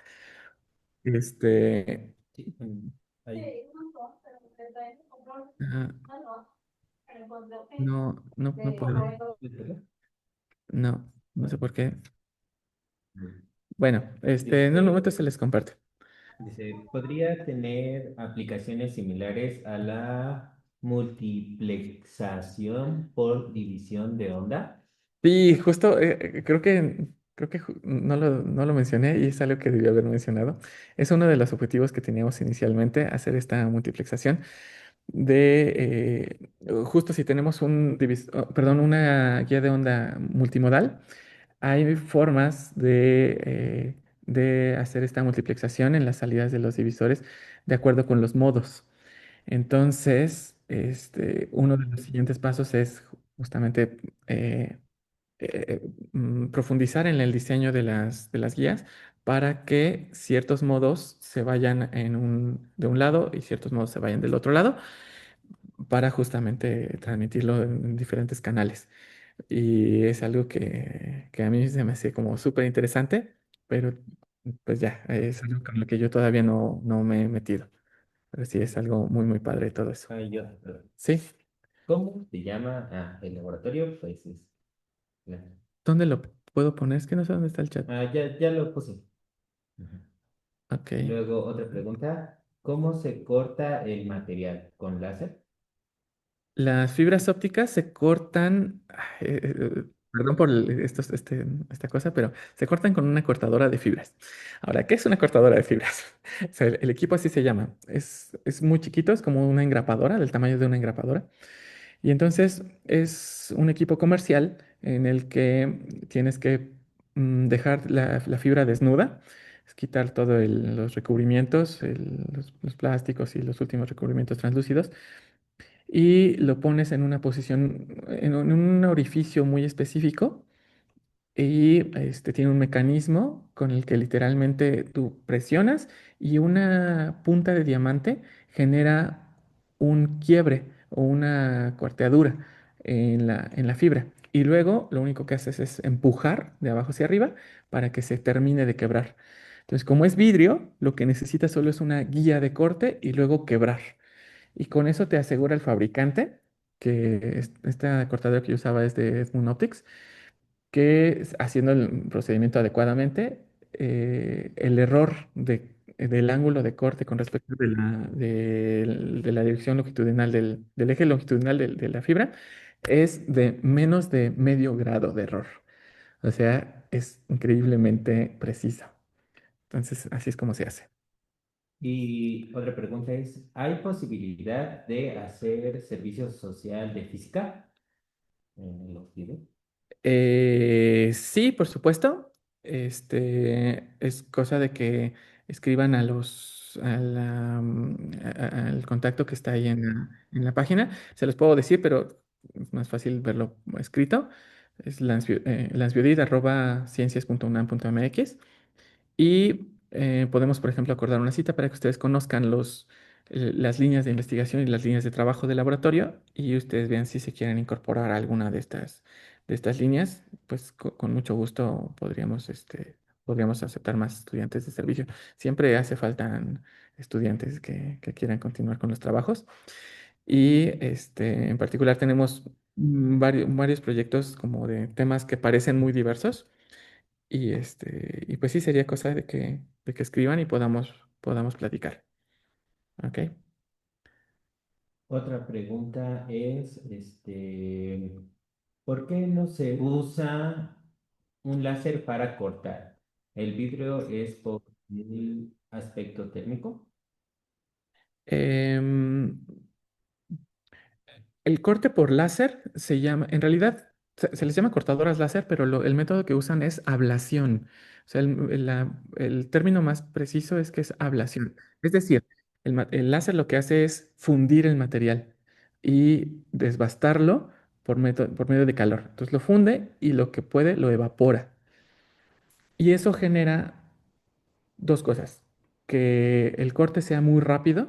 Este, Sí, ahí. ah, no puedo. No, no sé por qué. Bueno, en un Dice, momento se les comparte. dice, ¿podría tener aplicaciones similares a la multiplexación por división de onda? Sí, justo, creo que no lo mencioné y es algo que debí haber mencionado. Es uno de los objetivos que teníamos inicialmente, hacer esta multiplexación justo si tenemos perdón, una guía de onda multimodal. Hay formas de hacer esta multiplexación en las salidas de los divisores de acuerdo con los modos. Entonces, uno de los siguientes pasos es justamente profundizar en el diseño de las guías para que ciertos modos se vayan de un lado y ciertos modos se vayan del otro lado para justamente transmitirlo en diferentes canales. Y es algo que a mí se me hace como súper interesante, pero pues ya, es algo con lo que yo todavía no me he metido. Pero sí, es algo muy, muy padre todo eso. Ay, yo, perdón. Sí, ¿Cómo se llama? El laboratorio, pues es. la- ¿dónde lo puedo poner? Es que no sé dónde está el chat. ya lo puse. Ajá. Ok. Luego, otra pregunta. ¿Cómo se corta el material? ¿Con láser? Las fibras ópticas se cortan, perdón por esta cosa, pero se cortan con una cortadora de fibras. Ahora, ¿qué es una cortadora de fibras? O sea, el equipo así se llama. Es muy chiquito, es como una engrapadora, del tamaño de una engrapadora. Y entonces es un equipo comercial en el que tienes que dejar la fibra desnuda, es quitar todos los recubrimientos, los plásticos y los últimos recubrimientos translúcidos y lo pones en una posición, en un orificio muy específico y tiene un mecanismo con el que literalmente tú presionas y una punta de diamante genera un quiebre o una cuarteadura en la fibra. Y luego lo único que haces es empujar de abajo hacia arriba para que se termine de quebrar. Entonces, como es vidrio, lo que necesitas solo es una guía de corte y luego quebrar. Y con eso te asegura el fabricante, que esta cortadora que yo usaba es de Edmund Optics, que haciendo el procedimiento adecuadamente, el error del ángulo de corte con respecto de la dirección longitudinal del eje longitudinal de la fibra es de menos de medio grado de error. O sea, es increíblemente precisa. Entonces, así es como se hace. Y otra pregunta es, ¿hay posibilidad de hacer servicio social de física en los videos? Sí, por supuesto. Es cosa de que escriban al contacto que está ahí en la página. Se los puedo decir, pero es más fácil verlo escrito. Es lansbiudit@ciencias.unam.mx. Y podemos, por ejemplo, acordar una cita para que ustedes conozcan las líneas de investigación y las líneas de trabajo del laboratorio y ustedes vean si se quieren incorporar a alguna de estas líneas. Pues con mucho gusto podríamos aceptar más estudiantes de servicio. Siempre hace falta estudiantes que quieran continuar con los trabajos. Y en particular tenemos varios proyectos como de temas que parecen muy diversos y pues sí, sería cosa de que escriban y podamos platicar. ¿Ok? Otra pregunta es, ¿por qué no se usa un láser para cortar? ¿El vidrio es por el aspecto térmico? Em, el corte por láser se llama, en realidad se les llama cortadoras láser, pero el método que usan es ablación. O sea, el término más preciso es que es ablación. Es decir, el láser lo que hace es fundir el material y desbastarlo por medio de calor. Entonces lo funde y lo que puede lo evapora. Y eso genera dos cosas, que el corte sea muy rápido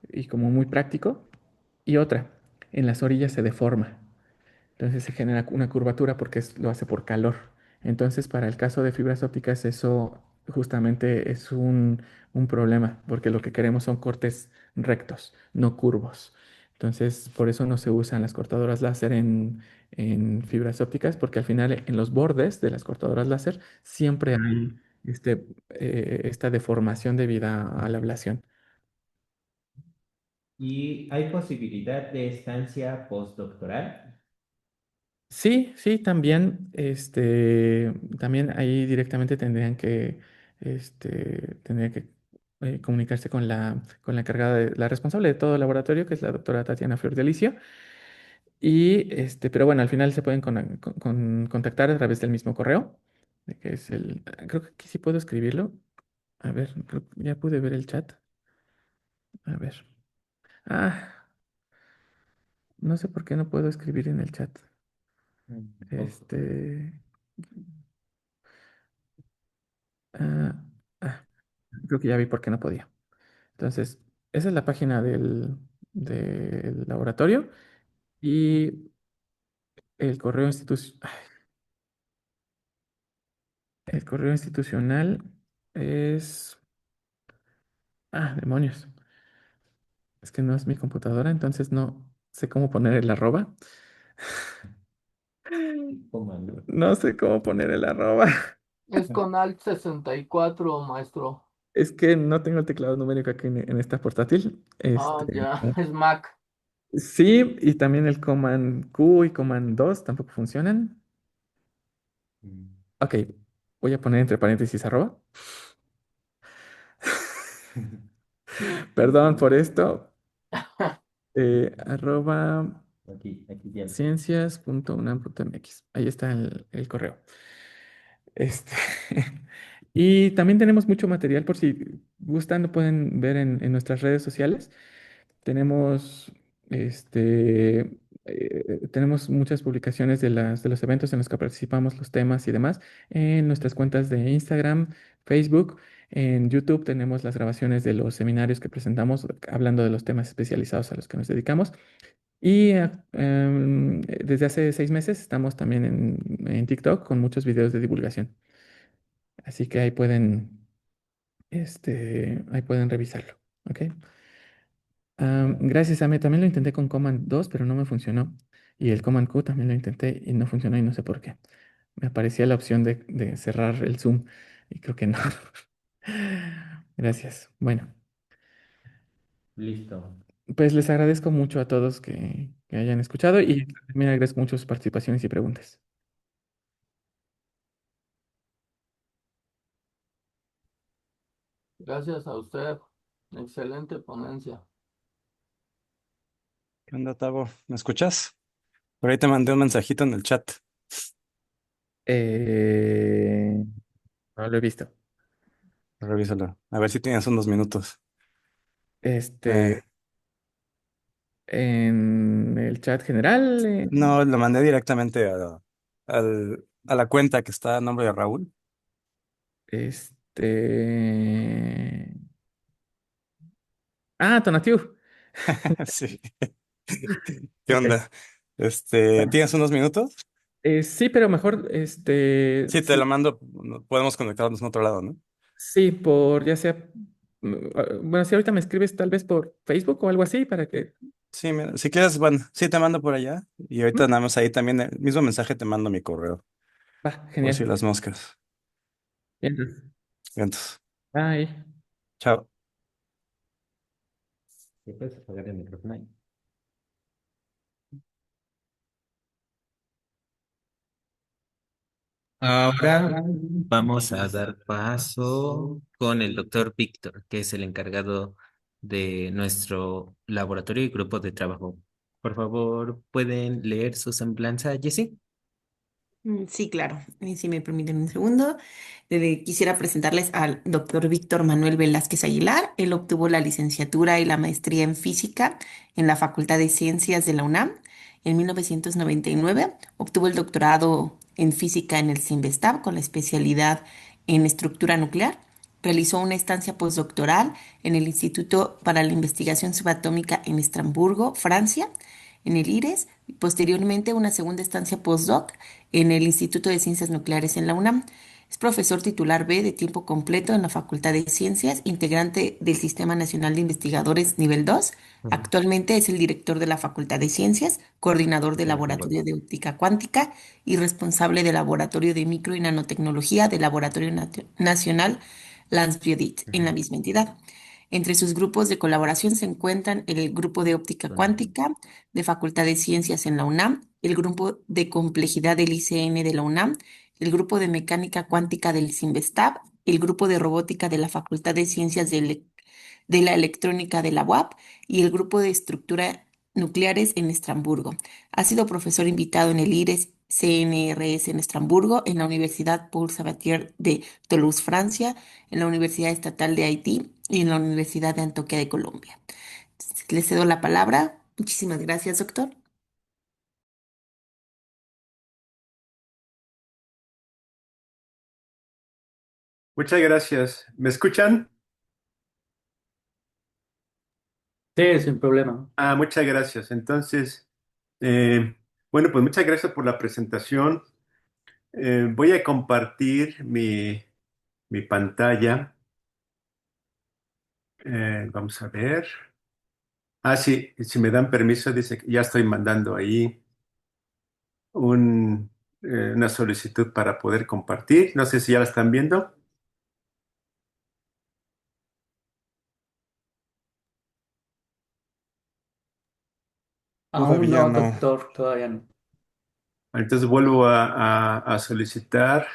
y como muy práctico, y otra, en las orillas se deforma. Entonces se genera una curvatura porque lo hace por calor. Entonces, para el caso de fibras ópticas, eso justamente es un problema, porque lo que queremos son cortes rectos, no curvos. Entonces, por eso no se usan las cortadoras láser en fibras ópticas, porque al final en los bordes de las cortadoras láser siempre hay esta deformación debida a la ablación. ¿Y hay posibilidad de estancia postdoctoral? Sí, sí, también ahí directamente tendrían que comunicarse con la encargada la responsable de todo el laboratorio, que es la doctora Tatiana Fiordelicio. Pero bueno, al final se pueden contactar a través del mismo correo, que es creo que aquí sí puedo escribirlo. A ver, creo que ya pude ver el chat. A ver. Ah, no sé por qué no puedo escribir en el chat. Poco. Este, ah, ah, Creo que ya vi por qué no podía. Entonces, esa es la página del laboratorio y el correo institucional es... Demonios. Es que no es mi computadora, entonces no sé cómo poner el arroba. Comando. No sé cómo poner el arroba. Es con Alt 64, maestro. Es que no tengo el teclado numérico aquí en esta portátil. Ah, ya, es Mac. Sí, y también el Command Q y Command 2 tampoco funcionan. Ok, voy a poner entre paréntesis arroba. Perdón por esto. Arroba Aquí ya. ciencias.unam.mx. Ahí está el correo. Este, y también tenemos mucho material por si gustan, lo pueden ver en nuestras redes sociales. Tenemos, tenemos muchas publicaciones de los eventos en los que participamos, los temas y demás, en nuestras cuentas de Instagram, Facebook. En YouTube tenemos las grabaciones de los seminarios que presentamos, hablando de los temas especializados a los que nos dedicamos. Y desde hace 6 meses estamos también en TikTok con muchos videos de divulgación. Así que ahí pueden revisarlo. ¿Ok? Gracias, Ame. También lo intenté con Command 2, pero no me funcionó. Y el Command Q también lo intenté y no funcionó y no sé por qué. Me aparecía la opción de cerrar el Zoom. Y creo que no. Gracias. Bueno, Listo. pues les agradezco mucho a todos que hayan escuchado y también agradezco mucho sus participaciones y preguntas. Gracias a usted. Excelente ponencia. ¿Qué onda, Tavo? ¿Me escuchas? Por ahí te mandé un mensajito en el chat. Eh, no lo he visto. Revísalo. A ver si tienes unos minutos. Eh, Este, en el chat general, no, lo mandé directamente a la cuenta que está a nombre de Raúl. este, Tonatiu. Sí. ¿Qué Ok. onda? Bueno, ¿Tienes unos minutos? sí, pero mejor, Sí, te lo sí, mando. Podemos conectarnos en otro lado, ¿no? sí, por ya sea, bueno, si ahorita me escribes tal vez por Facebook o algo así para que, Sí, mira, si quieres, bueno, sí te mando por allá. Y ahorita ¿Mm? nada más ahí también, el mismo mensaje te mando mi correo. Va, Por si genial. las moscas. Bien, entonces, Entonces, bye. chao. ¿Sí puedes apagar el micrófono ahí? Ahora vamos a dar paso con el doctor Víctor, que es el encargado de nuestro laboratorio y grupo de trabajo. Por favor, ¿pueden leer su semblanza, Jessie? Sí, claro. Si me permiten un segundo, quisiera presentarles al doctor Víctor Manuel Velázquez Aguilar. Él obtuvo la licenciatura y la maestría en física en la Facultad de Ciencias de la UNAM. En 1999 obtuvo el doctorado en física en el CINVESTAB con la especialidad en estructura nuclear. Realizó una estancia postdoctoral en el Instituto para la Investigación Subatómica en Estrasburgo, Francia, en el IRES, y posteriormente una segunda estancia postdoc en el Instituto de Ciencias Nucleares en la UNAM. Es profesor titular B de tiempo completo en la Facultad de Ciencias, integrante del Sistema Nacional de Investigadores Nivel 2. Ujú. Actualmente es el director de la Facultad de Ciencias, coordinador del Sí, por favor. Laboratorio de Óptica Cuántica y responsable del Laboratorio de Micro y Nanotecnología del Laboratorio Nacional Lance Biodit en la Ujú. misma entidad. Entre sus grupos de colaboración se encuentran el Grupo de Óptica Bueno, Cuántica de Facultad de Ciencias en la UNAM, el Grupo de Complejidad del ICN de la UNAM, el Grupo de Mecánica Cuántica del CINVESTAB, el Grupo de Robótica de la Facultad de Ciencias de la Electrónica de la UAP y el Grupo de Estructura Nucleares en Estrasburgo. Ha sido profesor invitado en el IRES CNRS en Estrasburgo, en la Universidad Paul Sabatier de Toulouse, Francia, en la Universidad Estatal de Haití y en la Universidad de Antioquia de Colombia. Le cedo la palabra. Muchísimas gracias, doctor. Muchas gracias. ¿Me escuchan? Sí, sin problema. Muchas gracias. Entonces, eh, bueno, pues muchas gracias por la presentación. Voy a compartir mi pantalla. Vamos a ver. Sí, si me dan permiso, dice que ya estoy mandando ahí un, una solicitud para poder compartir. No sé si ya la están viendo. Aún Todavía no, no. doctor, todavía no. Entonces vuelvo a solicitar.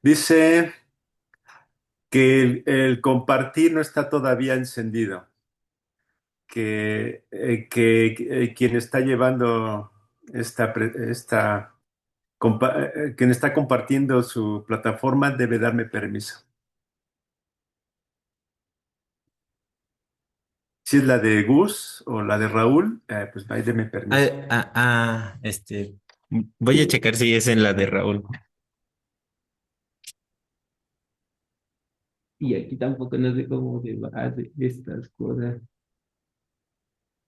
Dice que el compartir no está todavía encendido. Que quien está llevando quien está compartiendo su plataforma debe darme permiso. Si es la de Gus o la de Raúl, pues ahí deme permiso. voy a checar si es en la de Raúl. Y aquí tampoco no sé cómo se hace estas cosas.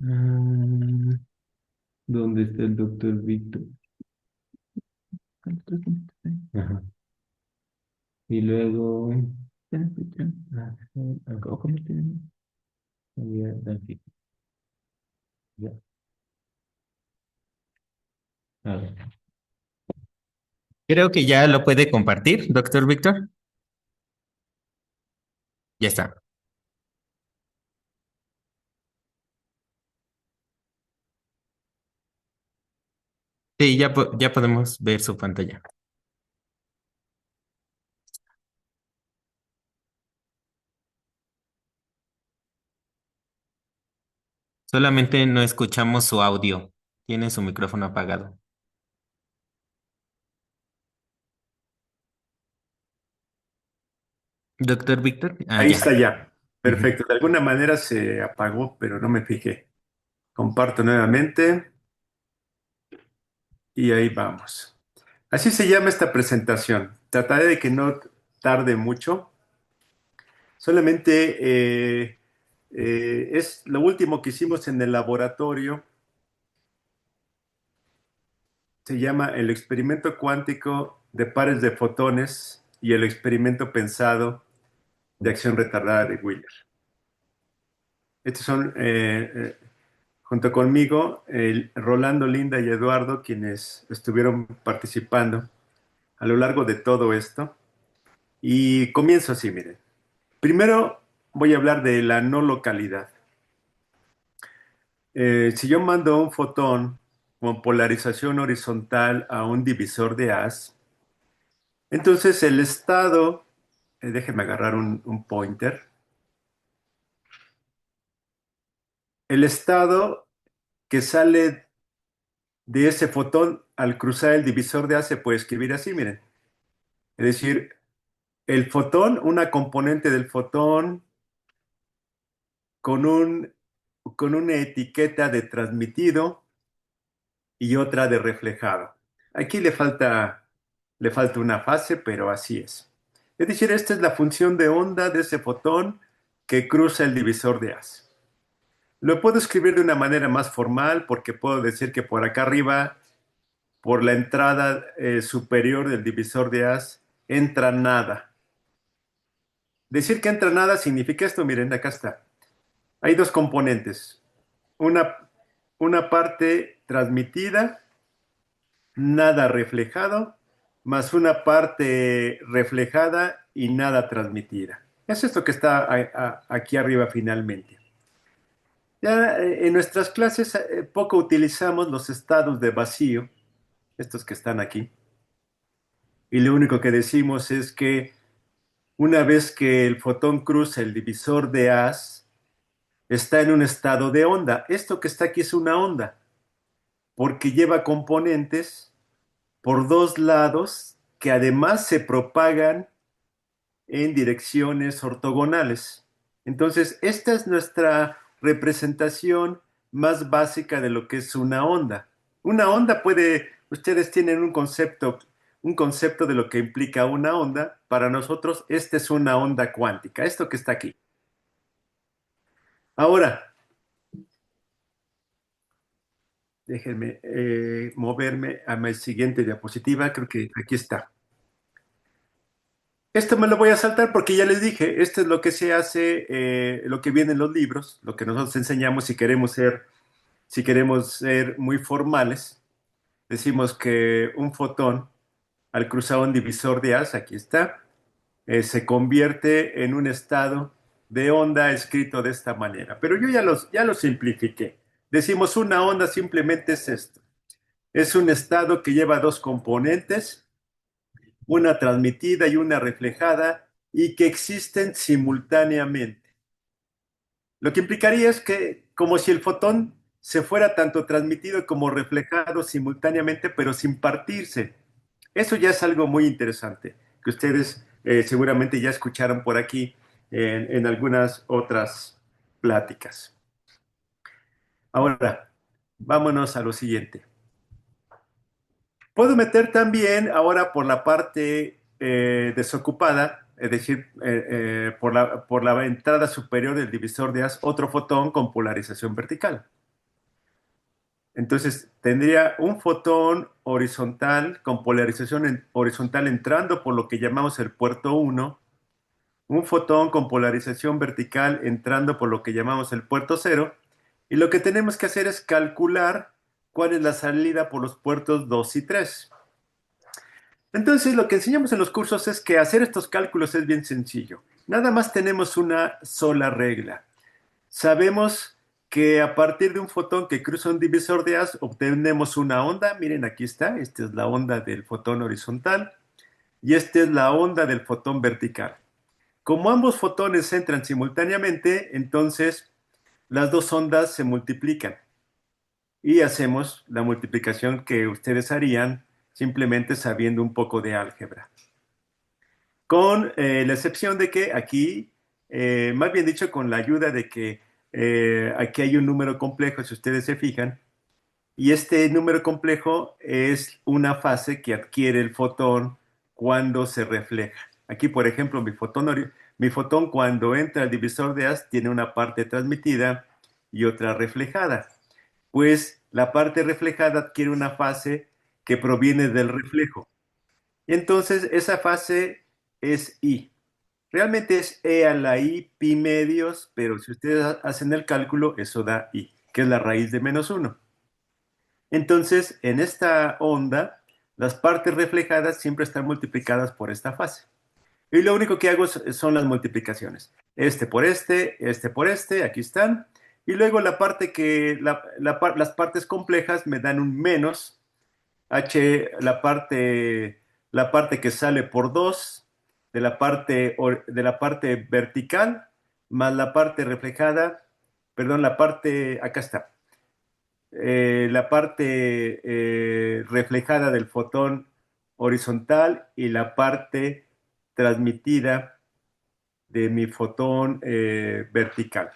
Ah, ¿Dónde está el doctor Víctor? Ajá. Y luego. Ya. A ver. Creo que ya lo puede compartir, doctor Víctor. Ya está. Sí, ya podemos ver su pantalla. Solamente no escuchamos su audio. Tiene su micrófono apagado. Doctor Víctor. Ah, Ahí ya. está ya. Ujú. Perfecto. De alguna manera se apagó, pero no me fijé. Comparto nuevamente y ahí vamos. Así se llama esta presentación. Trataré de que no tarde mucho. Solamente es lo último que hicimos en el laboratorio. Se llama el experimento cuántico de pares de fotones y el experimento pensado de acción retardada de Wheeler. Estos son, junto conmigo, Rolando, Linda y Eduardo, quienes estuvieron participando a lo largo de todo esto. Y comienzo así, miren. Primero voy a hablar de la no localidad. Si yo mando un fotón con polarización horizontal a un divisor de Haz, entonces el estado, déjenme agarrar un pointer, el estado que sale de ese fotón al cruzar el divisor de Haz se puede escribir así, miren. Es decir, el fotón, una componente del fotón con con una etiqueta de transmitido y otra de reflejado. Aquí le falta una fase, pero así es. Es decir, esta es la función de onda de ese fotón que cruza el divisor de Haz. Lo puedo escribir de una manera más formal porque puedo decir que por acá arriba, por la entrada superior del divisor de Haz, entra nada. Decir que entra nada significa esto, miren, acá está. Hay dos componentes. Una, una parte transmitida, nada reflejado, más una parte reflejada y nada transmitida. Es esto que está aquí arriba finalmente. Ya en nuestras clases poco utilizamos los estados de vacío, estos que están aquí, y lo único que decimos es que una vez que el fotón cruza el divisor de Haz, está en un estado de onda. Esto que está aquí es una onda, porque lleva componentes por dos lados que además se propagan en direcciones ortogonales. Entonces, esta es nuestra representación más básica de lo que es una onda. Una onda puede, ustedes tienen un concepto de lo que implica una onda. Para nosotros, esta es una onda cuántica, esto que está aquí. Ahora, déjenme moverme a mi siguiente diapositiva, creo que aquí está. Esto me lo voy a saltar porque ya les dije, esto es lo que se hace, lo que viene en los libros, lo que nosotros enseñamos si queremos ser muy formales. Decimos que un fotón, al cruzar un divisor de Haz, aquí está, se convierte en un estado de onda escrito de esta manera. Pero yo ya lo simplifiqué. Decimos una onda simplemente es esto. Es un estado que lleva dos componentes, una transmitida y una reflejada, y que existen simultáneamente. Lo que implicaría es que como si el fotón se fuera tanto transmitido como reflejado simultáneamente, pero sin partirse. Eso ya es algo muy interesante, que ustedes seguramente ya escucharon por aquí en algunas otras pláticas. Ahora, vámonos a lo siguiente. Puedo meter también ahora por la parte desocupada, es decir, por la entrada superior del divisor de Haz, otro fotón con polarización vertical. Entonces, tendría un fotón horizontal con polarización horizontal entrando por lo que llamamos el puerto 1, un fotón con polarización vertical entrando por lo que llamamos el puerto 0, y lo que tenemos que hacer es calcular cuál es la salida por los puertos 2 y 3. Entonces, lo que enseñamos en los cursos es que hacer estos cálculos es bien sencillo. Nada más tenemos una sola regla. Sabemos que a partir de un fotón que cruza un divisor de haz obtenemos una onda. Miren, aquí está. Esta es la onda del fotón horizontal y esta es la onda del fotón vertical. Como ambos fotones entran simultáneamente, entonces las dos ondas se multiplican y hacemos la multiplicación que ustedes harían simplemente sabiendo un poco de álgebra. Con la excepción de que aquí, más bien dicho, con la ayuda de que aquí hay un número complejo, si ustedes se fijan, y este número complejo es una fase que adquiere el fotón cuando se refleja. Aquí, por ejemplo, mi fotón cuando entra al divisor de haz tiene una parte transmitida y otra reflejada. Pues la parte reflejada adquiere una fase que proviene del reflejo. Entonces, esa fase es I. Realmente es E a la I pi medios, pero si ustedes hacen el cálculo, eso da I, que es la raíz de -1. Entonces, en esta onda, las partes reflejadas siempre están multiplicadas por esta fase. Y lo único que hago son las multiplicaciones. Este por este, aquí están. Y luego las partes complejas me dan un menos. La parte que sale por 2 de la parte vertical más la parte reflejada, perdón, acá está, la parte reflejada del fotón horizontal y la parte transmitida de mi fotón vertical.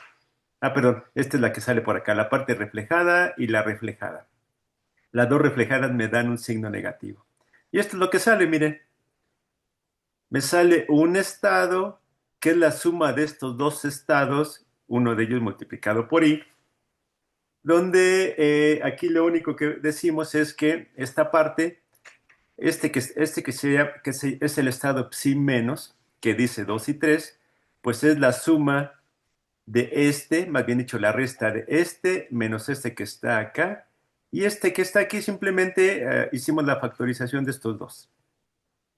Ah, perdón, esta es la que sale por acá, la parte reflejada y la reflejada. Las dos reflejadas me dan un signo negativo. Y esto es lo que sale, miren. Me sale un estado que es la suma de estos dos estados, uno de ellos multiplicado por i, donde aquí lo único que decimos es que esta parte, es el estado psi menos, que dice 2 y 3, pues es la suma de este, más bien dicho, la resta de este menos este que está acá, y este que está aquí simplemente hicimos la factorización de estos dos,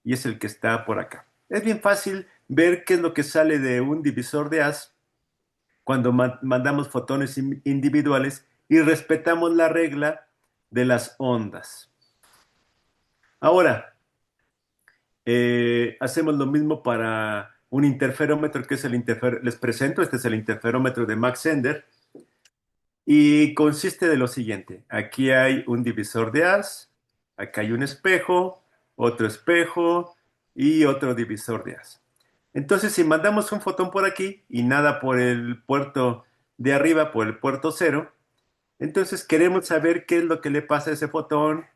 y es el que está por acá. Es bien fácil ver qué es lo que sale de un divisor de haz cuando mandamos fotones individuales y respetamos la regla de las ondas. Ahora, hacemos lo mismo para un interferómetro, que es les presento, este es el interferómetro de Max Ender, y consiste de lo siguiente. Aquí hay un divisor de haz, acá hay un espejo, otro espejo y otro divisor de haz. Entonces, si mandamos un fotón por aquí y nada por el puerto de arriba, por el puerto 0, entonces queremos saber qué es lo que le pasa a ese fotón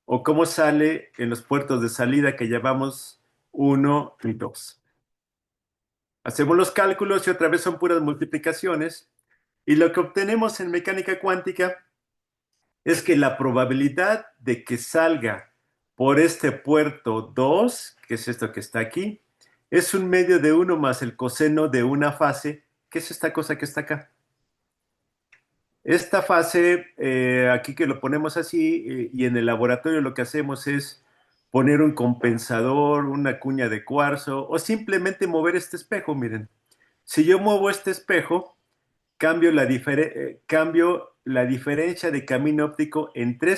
o cómo sale en los puertos de salida que llamamos 1 y 2. Hacemos los cálculos y otra vez son puras multiplicaciones. Y lo que obtenemos en mecánica cuántica es que la probabilidad de que salga por este puerto 2, que es esto que está aquí, es un medio de 1 más el coseno de una fase, que es esta cosa que está acá. Esta fase, aquí que lo ponemos así, y en el laboratorio lo que hacemos es poner un compensador, una cuña de cuarzo, o simplemente mover este espejo, miren. Si yo muevo este espejo, cambio la diferencia de camino óptico entre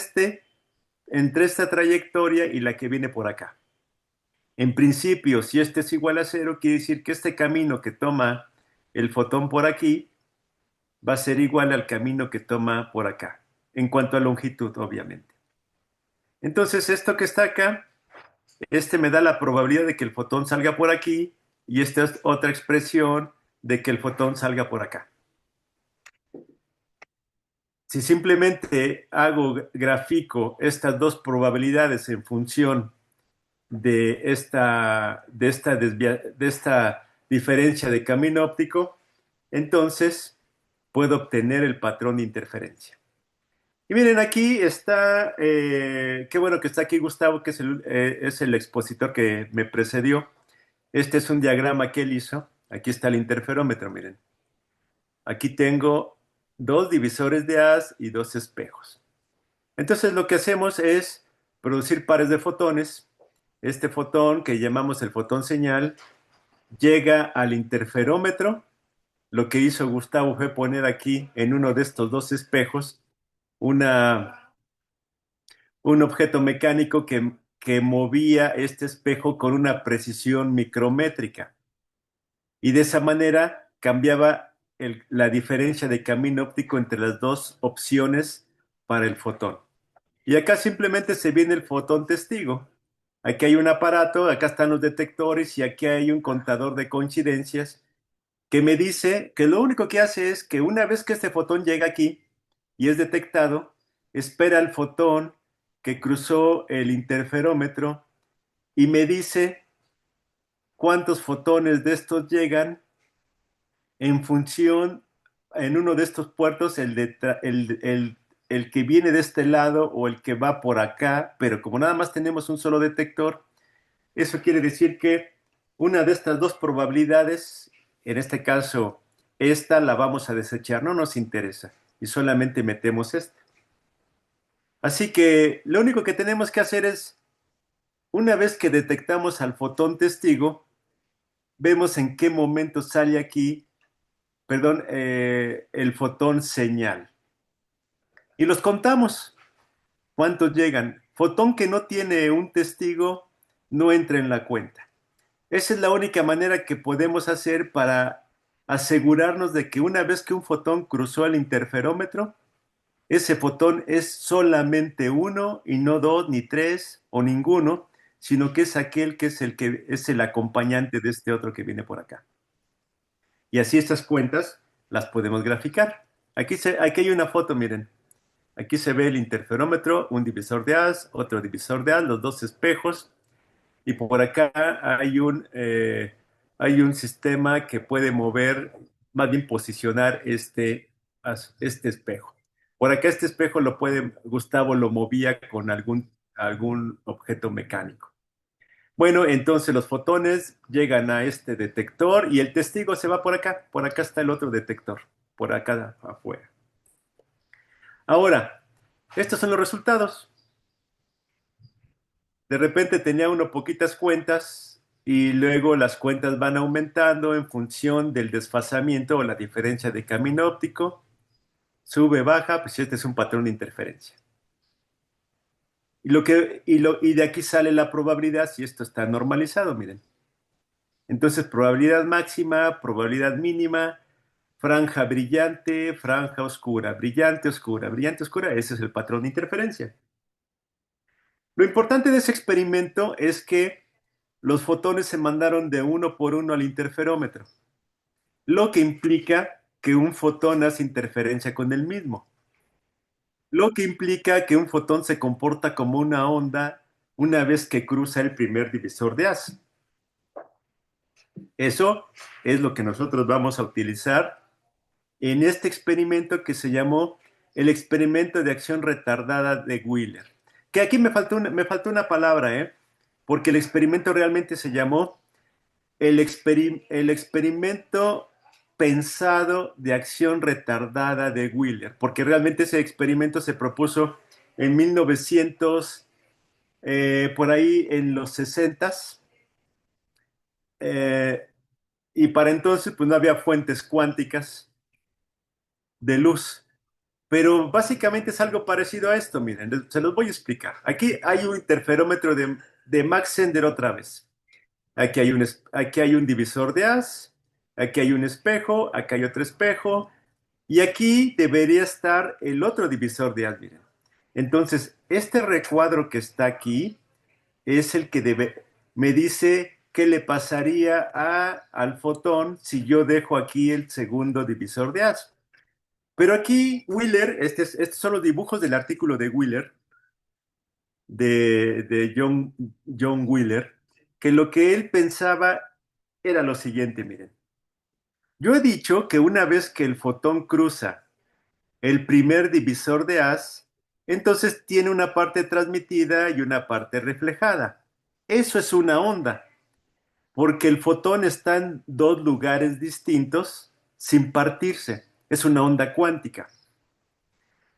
esta trayectoria y la que viene por acá. En principio, si este es igual a 0, quiere decir que este camino que toma el fotón por aquí va a ser igual al camino que toma por acá, en cuanto a longitud, obviamente. Entonces, esto que está acá, este me da la probabilidad de que el fotón salga por aquí y esta es otra expresión de que el fotón salga por acá. Si simplemente grafico estas dos probabilidades en función de esta diferencia de camino óptico, entonces puedo obtener el patrón de interferencia. Y miren, aquí está, qué bueno que está aquí Gustavo, que es el expositor que me precedió. Este es un diagrama que él hizo. Aquí está el interferómetro, miren. Aquí tengo dos divisores de haz y dos espejos. Entonces lo que hacemos es producir pares de fotones. Este fotón que llamamos el fotón señal llega al interferómetro. Lo que hizo Gustavo fue poner aquí en uno de estos dos espejos una, un objeto mecánico que movía este espejo con una precisión micrométrica y de esa manera cambiaba la diferencia de camino óptico entre las dos opciones para el fotón. Y acá simplemente se viene el fotón testigo. Aquí hay un aparato, acá están los detectores y aquí hay un contador de coincidencias que me dice que lo único que hace es que una vez que este fotón llega aquí y es detectado, espera el fotón que cruzó el interferómetro y me dice cuántos fotones de estos llegan en función, en uno de estos puertos, el que viene de este lado o el que va por acá, pero como nada más tenemos un solo detector, eso quiere decir que una de estas dos probabilidades, en este caso, esta la vamos a desechar, no nos interesa, y solamente metemos esta. Así que lo único que tenemos que hacer es, una vez que detectamos al fotón testigo, vemos en qué momento sale aquí, perdón, el fotón señal. Y los contamos. ¿Cuántos llegan? Fotón que no tiene un testigo no entra en la cuenta. Esa es la única manera que podemos hacer para asegurarnos de que una vez que un fotón cruzó el interferómetro, ese fotón es solamente uno y no dos, ni tres o ninguno, sino que es aquel que es el acompañante de este otro que viene por acá. Y así estas cuentas las podemos graficar. Aquí hay una foto, miren. Aquí se ve el interferómetro, un divisor de haz, otro divisor de haz, los dos espejos. Y por acá hay un sistema que puede mover, más bien posicionar este espejo. Por acá este espejo Gustavo lo movía con algún objeto mecánico. Bueno, entonces los fotones llegan a este detector y el testigo se va por acá. Por acá está el otro detector, por acá afuera. Ahora, estos son los resultados. De repente tenía uno poquitas cuentas y luego las cuentas van aumentando en función del desfasamiento o la diferencia de camino óptico. Sube, baja, pues este es un patrón de interferencia. Y de aquí sale la probabilidad si esto está normalizado, miren. Entonces, probabilidad máxima, probabilidad mínima, franja brillante, franja oscura, brillante, oscura, ese es el patrón de interferencia. Lo importante de ese experimento es que los fotones se mandaron de uno por uno al interferómetro, lo que implica que un fotón hace interferencia con el mismo, lo que implica que un fotón se comporta como una onda una vez que cruza el primer divisor de haz. Eso es lo que nosotros vamos a utilizar en este experimento que se llamó el experimento de acción retardada de Wheeler. Que aquí me faltó una palabra, porque el experimento realmente se llamó el experimento pensado de acción retardada de Wheeler, porque realmente ese experimento se propuso en 1900, por ahí en los 60s, y para entonces pues no había fuentes cuánticas de luz. Pero básicamente es algo parecido a esto, miren, se los voy a explicar. Aquí hay un interferómetro de Mach Zehnder otra vez. Aquí hay un divisor de haz, aquí hay un espejo, acá hay otro espejo, y aquí debería estar el otro divisor de haz, miren. Entonces, este recuadro que está aquí es el que me dice qué le pasaría al fotón si yo dejo aquí el segundo divisor de haz. Pero aquí Wheeler, estos son los dibujos del artículo de Wheeler, de John Wheeler, que lo que él pensaba era lo siguiente, miren. Yo he dicho que una vez que el fotón cruza el primer divisor de haz, entonces tiene una parte transmitida y una parte reflejada. Eso es una onda, porque el fotón está en dos lugares distintos sin partirse. Es una onda cuántica.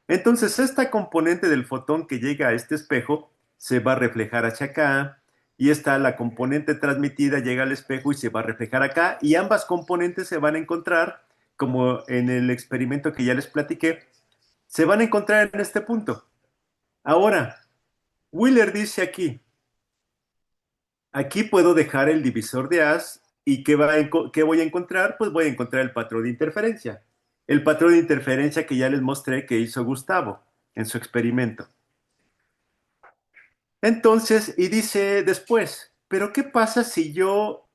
Entonces, esta componente del fotón que llega a este espejo se va a reflejar hacia acá y está la componente transmitida, llega al espejo y se va a reflejar acá, y ambas componentes se van a encontrar, como en el experimento que ya les platiqué, se van a encontrar en este punto. Ahora, Wheeler dice aquí puedo dejar el divisor de Haz y ¿qué voy a encontrar? Pues voy a encontrar el patrón de interferencia. El patrón de interferencia que ya les mostré que hizo Gustavo en su experimento. Entonces, y dice después, ¿pero qué pasa si yo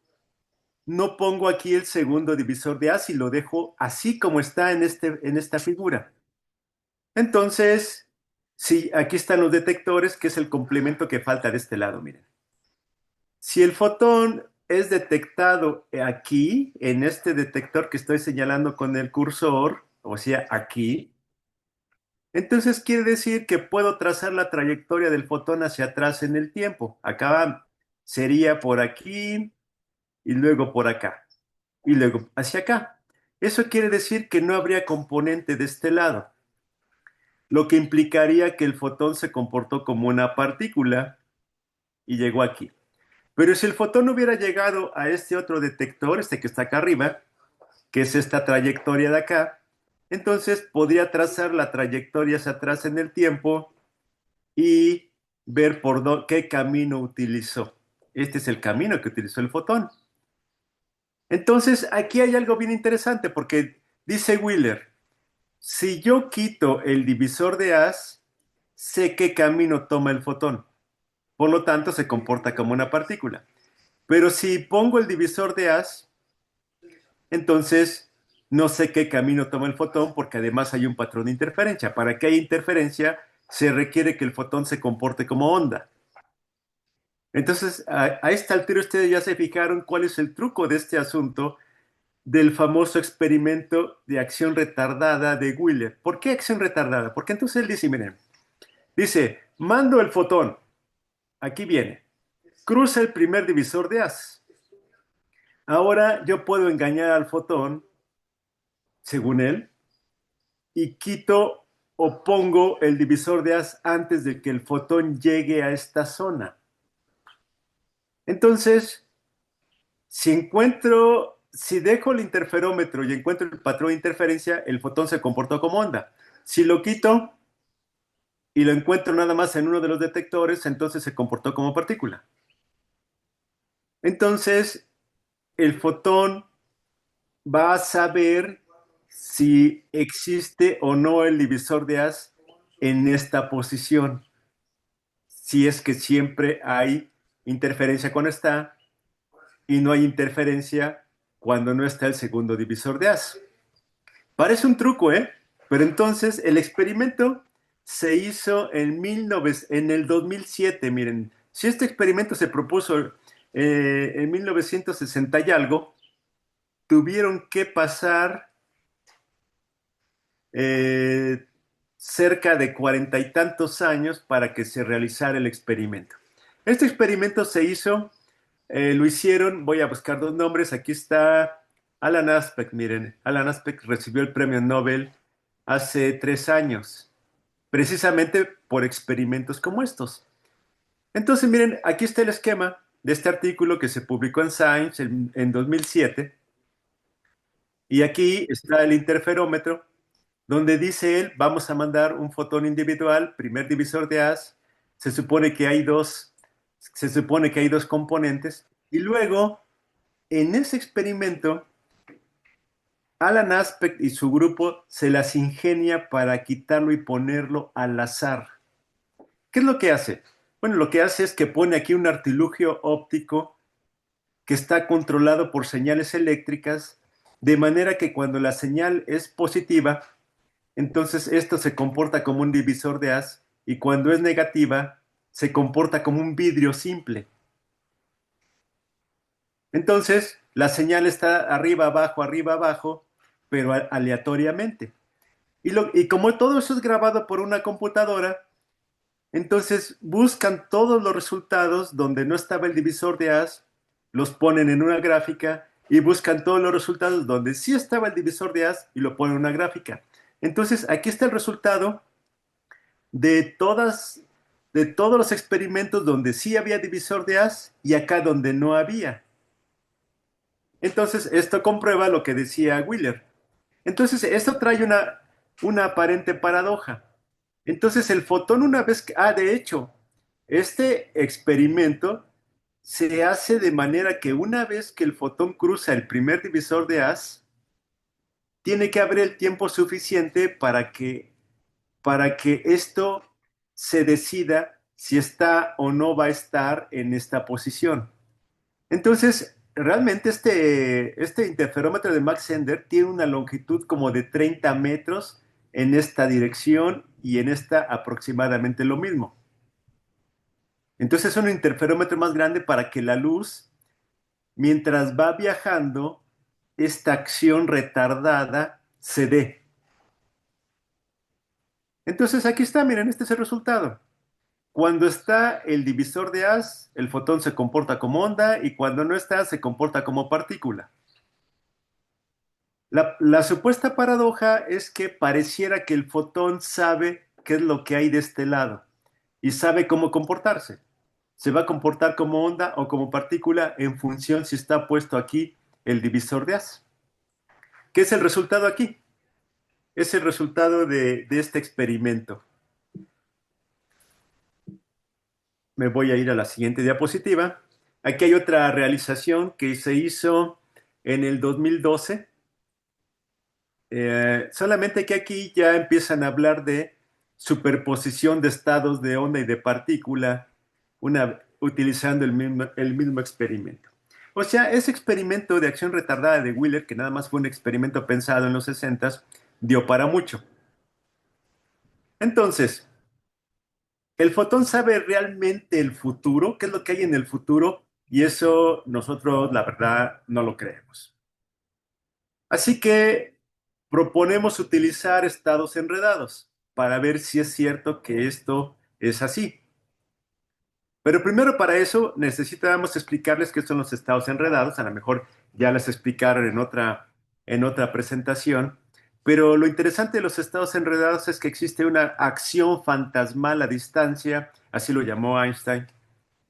no pongo aquí el segundo divisor de Haz y lo dejo así como está en esta figura? Entonces, sí, aquí están los detectores, que es el complemento que falta de este lado, miren. Si el fotón es detectado aquí, en este detector que estoy señalando con el cursor, o sea, aquí, entonces quiere decir que puedo trazar la trayectoria del fotón hacia atrás en el tiempo. Acá sería por aquí y luego por acá y luego hacia acá. Eso quiere decir que no habría componente de este lado, lo que implicaría que el fotón se comportó como una partícula y llegó aquí. Pero si el fotón hubiera llegado a este otro detector, este que está acá arriba, que es esta trayectoria de acá, entonces podría trazar la trayectoria hacia atrás en el tiempo y ver qué camino utilizó. Este es el camino que utilizó el fotón. Entonces, aquí hay algo bien interesante porque dice Wheeler, si yo quito el divisor de Haz, sé qué camino toma el fotón. Por lo tanto, se comporta como una partícula. Pero si pongo el divisor de Haz, entonces no sé qué camino toma el fotón porque además hay un patrón de interferencia. Para que haya interferencia, se requiere que el fotón se comporte como onda. Entonces, a esta altura ustedes ya se fijaron cuál es el truco de este asunto del famoso experimento de acción retardada de Wheeler. ¿Por qué acción retardada? Porque entonces él dice, miren, dice, mando el fotón, aquí viene, cruza el primer divisor de Haz. Ahora yo puedo engañar al fotón, según él, y quito o pongo el divisor de Haz antes de que el fotón llegue a esta zona. Entonces, si dejo el interferómetro y encuentro el patrón de interferencia, el fotón se comportó como onda. Si lo quito y lo encuentro nada más en uno de los detectores, entonces se comportó como partícula. Entonces, el fotón va a saber si existe o no el divisor de Haz en esta posición. Si es que siempre hay interferencia cuando está y no hay interferencia cuando no está el segundo divisor de Haz. Parece un truco, ¿eh? Pero entonces el experimento se hizo en el 2007, miren. Si este experimento se propuso en 1960 y algo, tuvieron que pasar eh, cerca de 40 y tantos años para que se realizara el experimento. Este experimento se hizo, lo hicieron, voy a buscar dos nombres, aquí está Alan Aspect, miren, Alan Aspect recibió el premio Nobel hace 3 años, precisamente por experimentos como estos. Entonces, miren, aquí está el esquema de este artículo que se publicó en Science en 2007, y aquí está el interferómetro, donde dice él, vamos a mandar un fotón individual, primer divisor de Haz, se supone que hay dos componentes, y luego, en ese experimento, Alan Aspect y su grupo se las ingenia para quitarlo y ponerlo al azar. ¿Qué es lo que hace? Bueno, lo que hace es que pone aquí un artilugio óptico que está controlado por señales eléctricas, de manera que cuando la señal es positiva, entonces esto se comporta como un divisor de Haz y cuando es negativa se comporta como un vidrio simple. Entonces la señal está arriba, abajo, pero aleatoriamente. Y como todo eso es grabado por una computadora, entonces buscan todos los resultados donde no estaba el divisor de Haz, los ponen en una gráfica y buscan todos los resultados donde sí estaba el divisor de Haz y lo ponen en una gráfica. Entonces aquí está el resultado de todas de todos los experimentos donde sí había divisor de haz y acá donde no había. Entonces, esto comprueba lo que decía Wheeler. Entonces, esto trae una aparente paradoja. Entonces, el fotón una vez que... Ah, de hecho, este experimento se hace de manera que una vez que el fotón cruza el primer divisor de haz, tiene que haber el tiempo suficiente para que esto se decida si está o no va a estar en esta posición. Entonces, realmente este interferómetro de Max Ender tiene una longitud como de 30 metros en esta dirección y en esta aproximadamente lo mismo. Entonces es un interferómetro más grande para que la luz, mientras va viajando, esta acción retardada se dé. Entonces aquí está, miren, este es el resultado. Cuando está el divisor de haz, el fotón se comporta como onda y cuando no está, se comporta como partícula. La supuesta paradoja es que pareciera que el fotón sabe qué es lo que hay de este lado y sabe cómo comportarse. Se va a comportar como onda o como partícula en función si está puesto aquí el divisor de haz. ¿Qué es el resultado aquí? Es el resultado de este experimento. Me voy a ir a la siguiente diapositiva. Aquí hay otra realización que se hizo en el 2012. Solamente que aquí ya empiezan a hablar de superposición de estados de onda y de partícula, utilizando el mismo experimento. O sea, ese experimento de acción retardada de Wheeler, que nada más fue un experimento pensado en los 60, dio para mucho. Entonces, ¿el fotón sabe realmente el futuro? ¿Qué es lo que hay en el futuro? Y eso nosotros, la verdad, no lo creemos. Así que proponemos utilizar estados enredados para ver si es cierto que esto es así. Pero primero para eso necesitamos explicarles qué son los estados enredados. A lo mejor ya les explicaron en otra presentación. Pero lo interesante de los estados enredados es que existe una acción fantasmal a distancia, así lo llamó Einstein,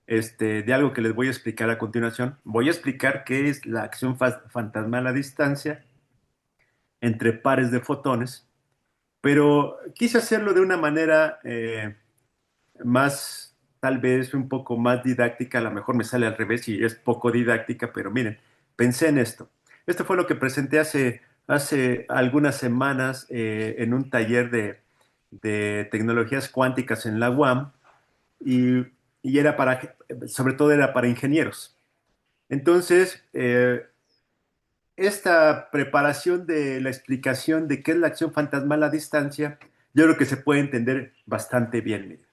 de algo que les voy a explicar a continuación. Voy a explicar qué es la acción fantasmal a distancia entre pares de fotones, pero quise hacerlo de una manera más, tal vez un poco más didáctica, a lo mejor me sale al revés y es poco didáctica, pero miren, pensé en esto. Esto fue lo que presenté hace algunas semanas en un taller de tecnologías cuánticas en la UAM y, y sobre todo era para ingenieros. Entonces, esta preparación de la explicación de qué es la acción fantasmal a distancia, yo creo que se puede entender bastante bien. Miren.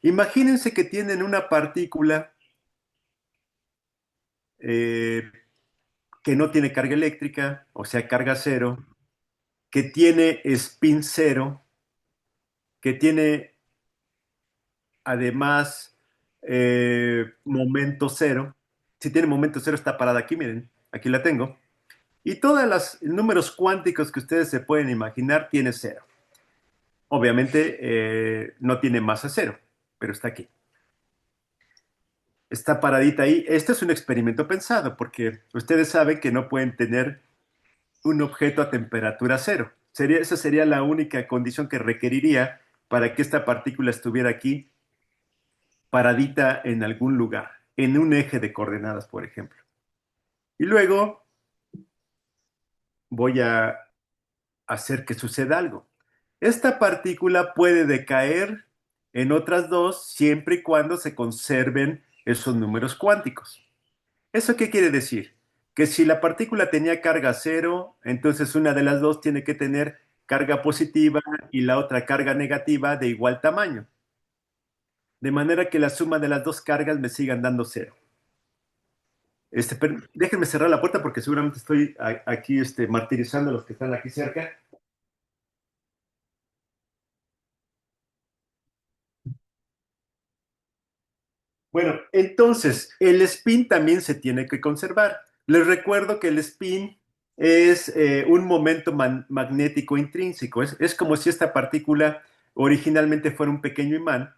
Imagínense que tienen una partícula eh, que no tiene carga eléctrica, o sea, carga cero, que tiene spin cero, que tiene además momento cero. Si tiene momento cero está parada aquí, miren, aquí la tengo. Y todos los números cuánticos que ustedes se pueden imaginar tiene cero. Obviamente no tiene masa cero, pero está aquí. Está paradita ahí. Este es un experimento pensado porque ustedes saben que no pueden tener un objeto a temperatura cero. Esa sería la única condición que requeriría para que esta partícula estuviera aquí paradita en algún lugar, en un eje de coordenadas, por ejemplo. Y luego voy a hacer que suceda algo. Esta partícula puede decaer en otras dos siempre y cuando se conserven esos números cuánticos. ¿Eso qué quiere decir? Que si la partícula tenía carga cero, entonces una de las dos tiene que tener carga positiva y la otra carga negativa de igual tamaño. De manera que la suma de las dos cargas me sigan dando cero. Déjenme cerrar la puerta porque seguramente estoy aquí martirizando a los que están aquí cerca. Bueno, entonces el spin también se tiene que conservar. Les recuerdo que el spin es un momento magnético intrínseco. Es como si esta partícula originalmente fuera un pequeño imán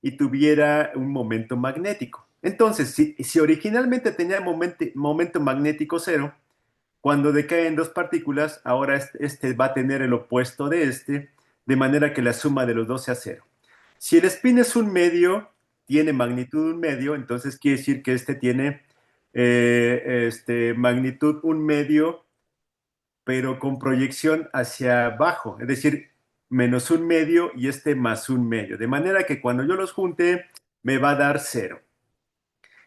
y tuviera un momento magnético. Entonces, si originalmente tenía momento magnético cero, cuando decaen dos partículas, ahora este va a tener el opuesto de este, de manera que la suma de los dos sea cero. Si el spin es un medio, tiene magnitud un medio, entonces quiere decir que este tiene magnitud un medio, pero con proyección hacia abajo, es decir, menos un medio y este más un medio. De manera que cuando yo los junte, me va a dar cero.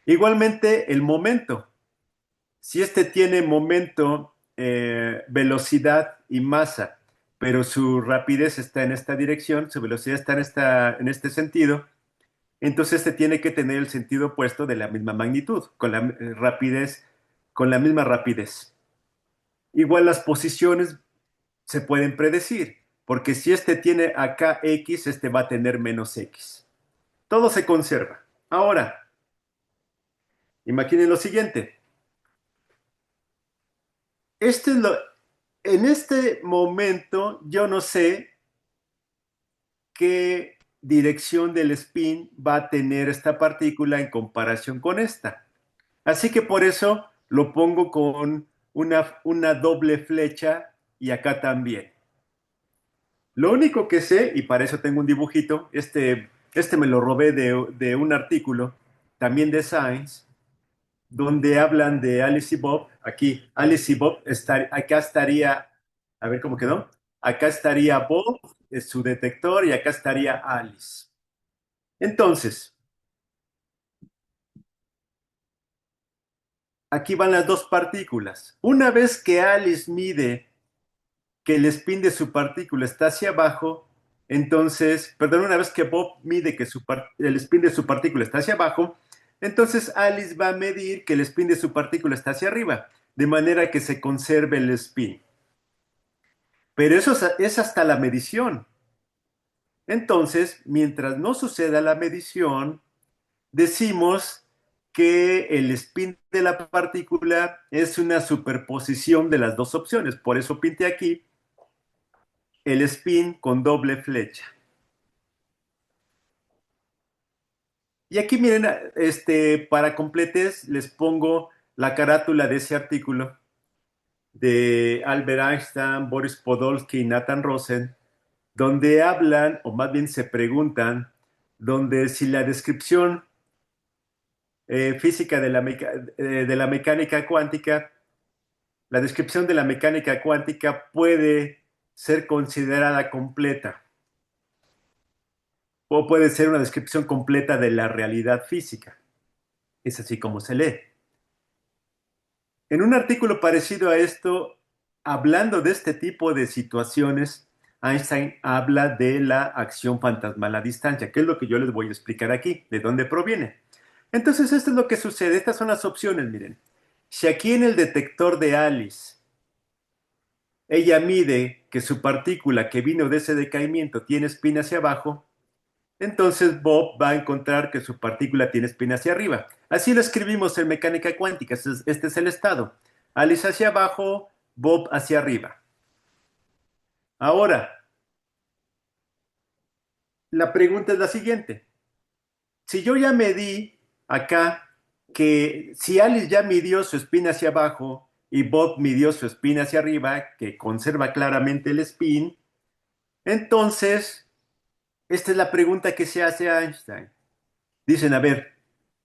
Igualmente, el momento. Si este tiene momento, velocidad y masa, pero su rapidez está en esta dirección, su velocidad está en este sentido, entonces este tiene que tener el sentido opuesto de la misma magnitud, con la rapidez, con la misma rapidez. Igual las posiciones se pueden predecir, porque si este tiene acá X, este va a tener menos X. Todo se conserva. Ahora, imaginen lo siguiente. Este es en este momento yo no sé qué dirección del spin va a tener esta partícula en comparación con esta. Así que por eso lo pongo con una doble flecha y acá también. Lo único que sé, y para eso tengo un dibujito, este me lo robé de un artículo, también de Science, donde hablan de Alice y Bob. Aquí, Alice y Bob, acá estaría, a ver cómo quedó. Acá estaría Bob, es su detector, y acá estaría Alice. Entonces, aquí van las dos partículas. Una vez que Alice mide que el spin de su partícula está hacia abajo, entonces, perdón, una vez que Bob mide que el spin de su partícula está hacia abajo, entonces Alice va a medir que el spin de su partícula está hacia arriba, de manera que se conserve el spin. Pero eso es hasta la medición. Entonces, mientras no suceda la medición, decimos que el spin de la partícula es una superposición de las dos opciones. Por eso pinté aquí el spin con doble flecha. Y aquí miren, para completes les pongo la carátula de ese artículo de Albert Einstein, Boris Podolsky y Nathan Rosen, donde hablan, o más bien se preguntan, donde si la descripción física de la mecánica cuántica, la descripción de la mecánica cuántica puede ser considerada completa o puede ser una descripción completa de la realidad física. Es así como se lee. En un artículo parecido a esto, hablando de este tipo de situaciones, Einstein habla de la acción fantasmal a distancia, que es lo que yo les voy a explicar aquí, de dónde proviene. Entonces, esto es lo que sucede. Estas son las opciones, miren. Si aquí en el detector de Alice, ella mide que su partícula que vino de ese decaimiento tiene espina hacia abajo, entonces Bob va a encontrar que su partícula tiene espina hacia arriba. Así lo escribimos en mecánica cuántica. Este es el estado. Alice hacia abajo, Bob hacia arriba. Ahora, la pregunta es la siguiente. Si yo ya medí acá que si Alice ya midió su spin hacia abajo y Bob midió su spin hacia arriba, que conserva claramente el spin, entonces esta es la pregunta que se hace a Einstein. Dicen, a ver,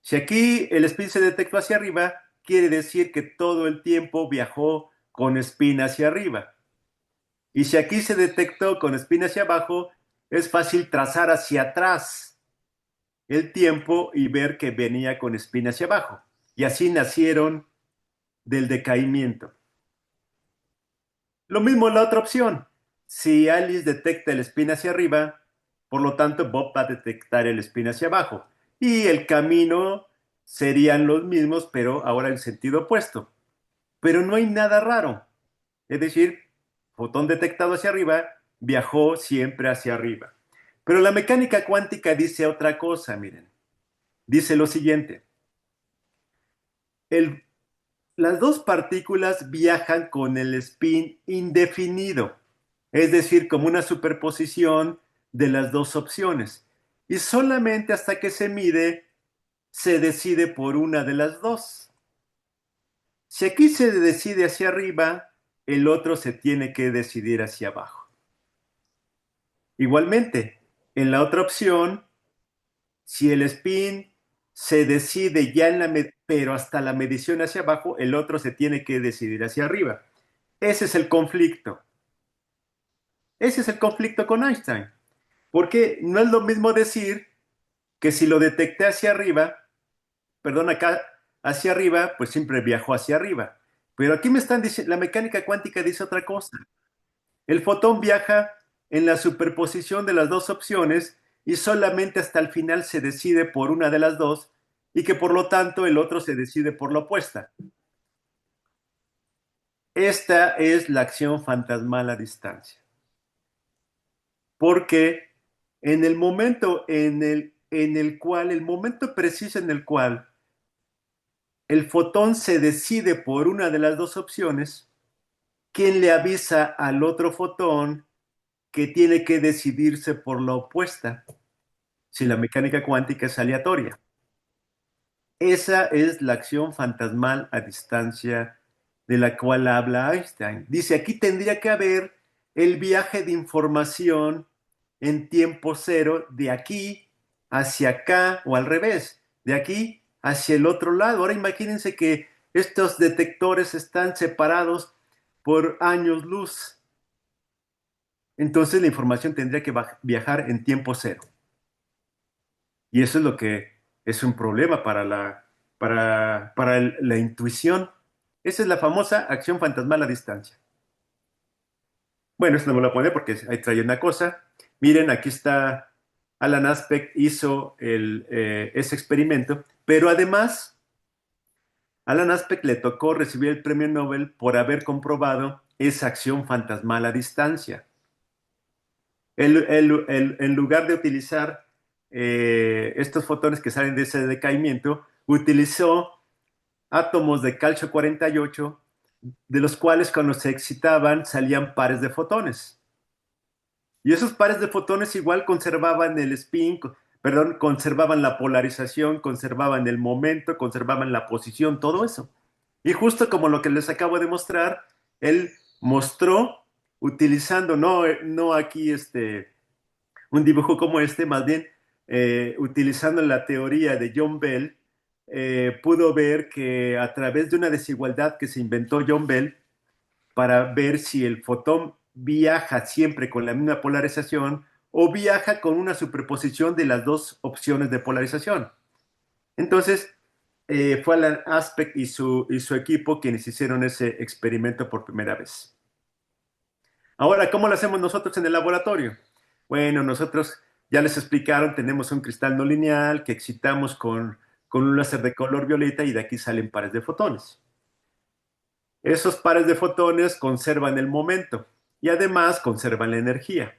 si aquí el spin se detectó hacia arriba, quiere decir que todo el tiempo viajó con spin hacia arriba. Y si aquí se detectó con spin hacia abajo, es fácil trazar hacia atrás el tiempo y ver que venía con spin hacia abajo. Y así nacieron del decaimiento. Lo mismo la otra opción. Si Alice detecta el spin hacia arriba, por lo tanto Bob va a detectar el spin hacia abajo. Y el camino serían los mismos, pero ahora en sentido opuesto. Pero no hay nada raro. Es decir, fotón detectado hacia arriba, viajó siempre hacia arriba. Pero la mecánica cuántica dice otra cosa, miren. Dice lo siguiente. Las dos partículas viajan con el spin indefinido, es decir, como una superposición de las dos opciones. y solamente hasta que se mide se decide por una de las dos. Si aquí se decide hacia arriba, el otro se tiene que decidir hacia abajo. Igualmente, en la otra opción, si el spin se decide ya pero hasta la medición hacia abajo, el otro se tiene que decidir hacia arriba. Ese es el conflicto. Ese es el conflicto con Einstein. Porque no es lo mismo decir que si lo detecté hacia arriba, perdón, acá hacia arriba, pues siempre viajó hacia arriba. Pero aquí me están diciendo, la mecánica cuántica dice otra cosa. El fotón viaja en la superposición de las dos opciones y solamente hasta el final se decide por una de las dos y que por lo tanto el otro se decide por la opuesta. Esta es la acción fantasmal a distancia. Porque en el momento el momento preciso en el cual el fotón se decide por una de las dos opciones, ¿quién le avisa al otro fotón que tiene que decidirse por la opuesta? Si la mecánica cuántica es aleatoria. Esa es la acción fantasmal a distancia de la cual habla Einstein. Dice, aquí tendría que haber el viaje de información en tiempo cero de aquí hacia acá o al revés, de aquí hacia el otro lado. Ahora imagínense que estos detectores están separados por años luz. Entonces la información tendría que viajar en tiempo cero. Y eso es lo que es un problema para la intuición. Esa es la famosa acción fantasmal a distancia. Bueno, esto no me lo voy a poner porque ahí trae una cosa. Miren, aquí está, Alan Aspect hizo ese experimento, pero además, Alan Aspect le tocó recibir el premio Nobel por haber comprobado esa acción fantasmal a distancia. En lugar de utilizar estos fotones que salen de ese decaimiento, utilizó átomos de calcio 48, de los cuales cuando se excitaban salían pares de fotones. Y esos pares de fotones igual conservaban el spin, perdón, conservaban la polarización, conservaban el momento, conservaban la posición, todo eso. Y justo como lo que les acabo de mostrar, él mostró utilizando, no aquí un dibujo como este, más bien utilizando la teoría de John Bell, pudo ver que a través de una desigualdad que se inventó John Bell para ver si el fotón viaja siempre con la misma polarización o viaja con una superposición de las dos opciones de polarización. Entonces, fue Alan Aspect y su equipo quienes hicieron ese experimento por primera vez. Ahora, ¿cómo lo hacemos nosotros en el laboratorio? Bueno, nosotros ya les explicaron, tenemos un cristal no lineal que excitamos con un láser de color violeta y de aquí salen pares de fotones. Esos pares de fotones conservan el momento y además conservan la energía.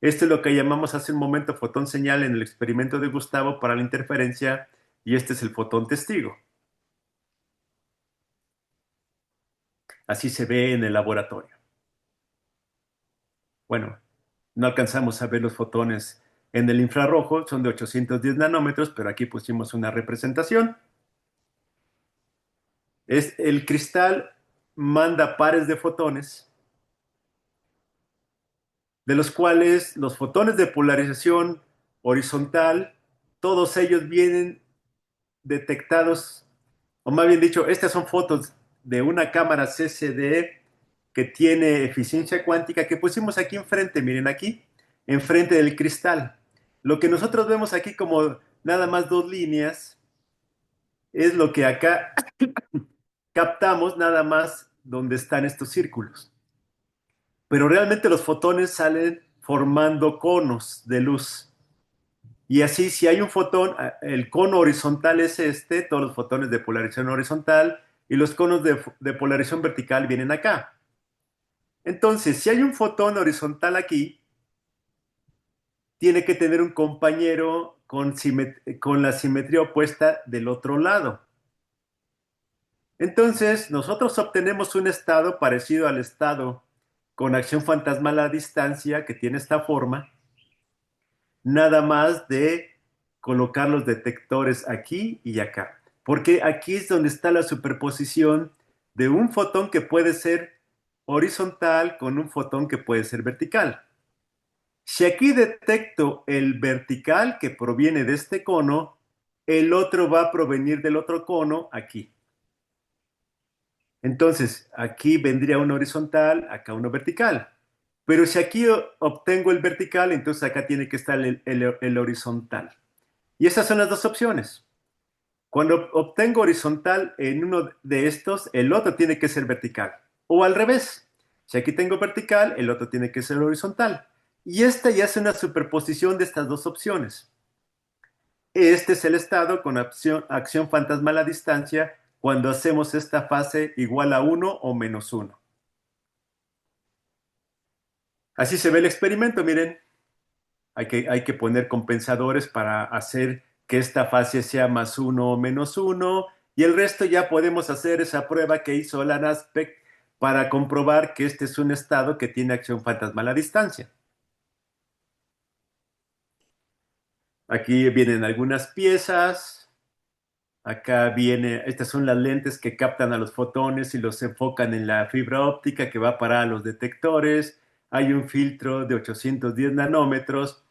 Esto es lo que llamamos hace un momento fotón señal en el experimento de Gustavo para la interferencia y este es el fotón testigo. Así se ve en el laboratorio. Bueno, no alcanzamos a ver los fotones en el infrarrojo, son de 810 nanómetros, pero aquí pusimos una representación. El cristal manda pares de fotones, de los cuales los fotones de polarización horizontal, todos ellos vienen detectados, o más bien dicho, estas son fotos de una cámara CCD que tiene eficiencia cuántica que pusimos aquí enfrente, miren aquí, enfrente del cristal. Lo que nosotros vemos aquí como nada más dos líneas es lo que acá captamos nada más donde están estos círculos. Pero realmente los fotones salen formando conos de luz. Y así, si hay un fotón, el cono horizontal es todos los fotones de polarización horizontal, y los conos de polarización vertical vienen acá. Entonces, si hay un fotón horizontal aquí, tiene que tener un compañero con la simetría opuesta del otro lado. Entonces, nosotros obtenemos un estado parecido al estado con acción fantasmal a distancia, que tiene esta forma, nada más de colocar los detectores aquí y acá. Porque aquí es donde está la superposición de un fotón que puede ser horizontal con un fotón que puede ser vertical. Si aquí detecto el vertical que proviene de este cono, el otro va a provenir del otro cono aquí. Entonces, aquí vendría uno horizontal, acá uno vertical. Pero si aquí obtengo el vertical, entonces acá tiene que estar el horizontal. Y esas son las dos opciones. Cuando obtengo horizontal en uno de estos, el otro tiene que ser vertical. O al revés. Si aquí tengo vertical, el otro tiene que ser horizontal. Y esta ya es una superposición de estas dos opciones. Este es el estado con acción fantasmal a distancia cuando hacemos esta fase igual a 1 o menos 1. Así se ve el experimento, miren. Hay que poner compensadores para hacer que esta fase sea más 1 o menos 1. Y el resto ya podemos hacer esa prueba que hizo Alan Aspect para comprobar que este es un estado que tiene acción fantasmal a distancia. Aquí vienen algunas piezas. Acá viene, estas son las lentes que captan a los fotones y los enfocan en la fibra óptica que va a parar a los detectores. Hay un filtro de 810 nanómetros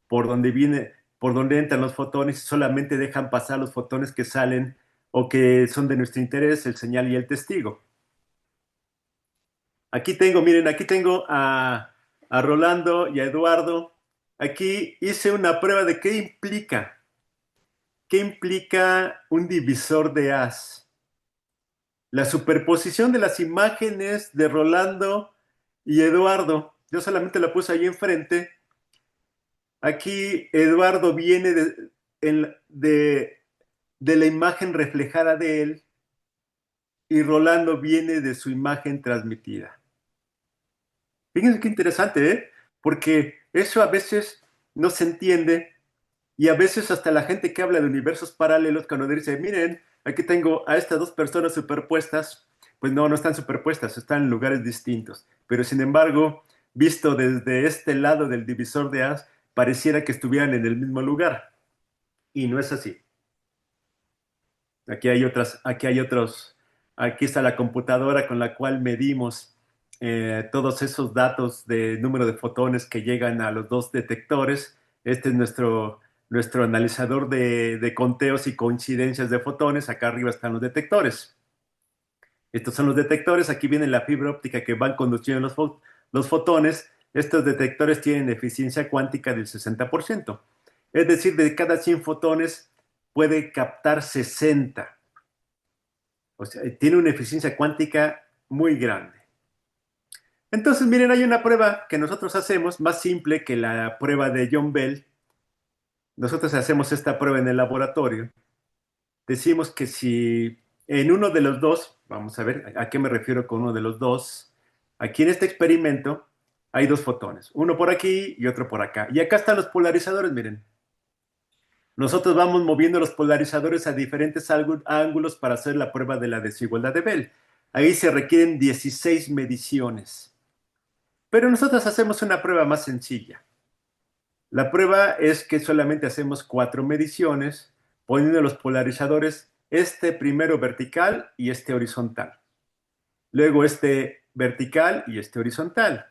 por donde entran los fotones y solamente dejan pasar los fotones que salen o que son de nuestro interés, el señal y el testigo. Aquí tengo, miren, aquí tengo a Rolando y a Eduardo. Aquí hice una prueba de qué implica un divisor de haz. La superposición de las imágenes de Rolando y Eduardo. Yo solamente la puse ahí enfrente. Aquí Eduardo viene de la imagen reflejada de él y Rolando viene de su imagen transmitida. Fíjense qué interesante, ¿eh? Porque eso a veces no se entiende y a veces hasta la gente que habla de universos paralelos, cuando dice, miren, aquí tengo a estas dos personas superpuestas, pues no, no están superpuestas, están en lugares distintos. Pero sin embargo, visto desde este lado del divisor de haz, pareciera que estuvieran en el mismo lugar. Y no es así. Aquí está la computadora con la cual medimos todos esos datos de número de fotones que llegan a los dos detectores. Este es nuestro analizador de conteos y coincidencias de fotones. Acá arriba están los detectores. Estos son los detectores. Aquí viene la fibra óptica que van conduciendo los fotones. Estos detectores tienen eficiencia cuántica del 60%. Es decir, de cada 100 fotones puede captar 60. O sea, tiene una eficiencia cuántica muy grande. Entonces, miren, hay una prueba que nosotros hacemos más simple que la prueba de John Bell. Nosotros hacemos esta prueba en el laboratorio. Decimos que si en uno de los dos, vamos a ver a qué me refiero con uno de los dos, aquí en este experimento hay dos fotones, uno por aquí y otro por acá. Y acá están los polarizadores, miren. Nosotros vamos moviendo los polarizadores a diferentes ángulos para hacer la prueba de la desigualdad de Bell. Ahí se requieren 16 mediciones. Pero nosotros hacemos una prueba más sencilla. La prueba es que solamente hacemos 4 mediciones, poniendo los polarizadores este primero vertical y este horizontal. Luego este vertical y este horizontal.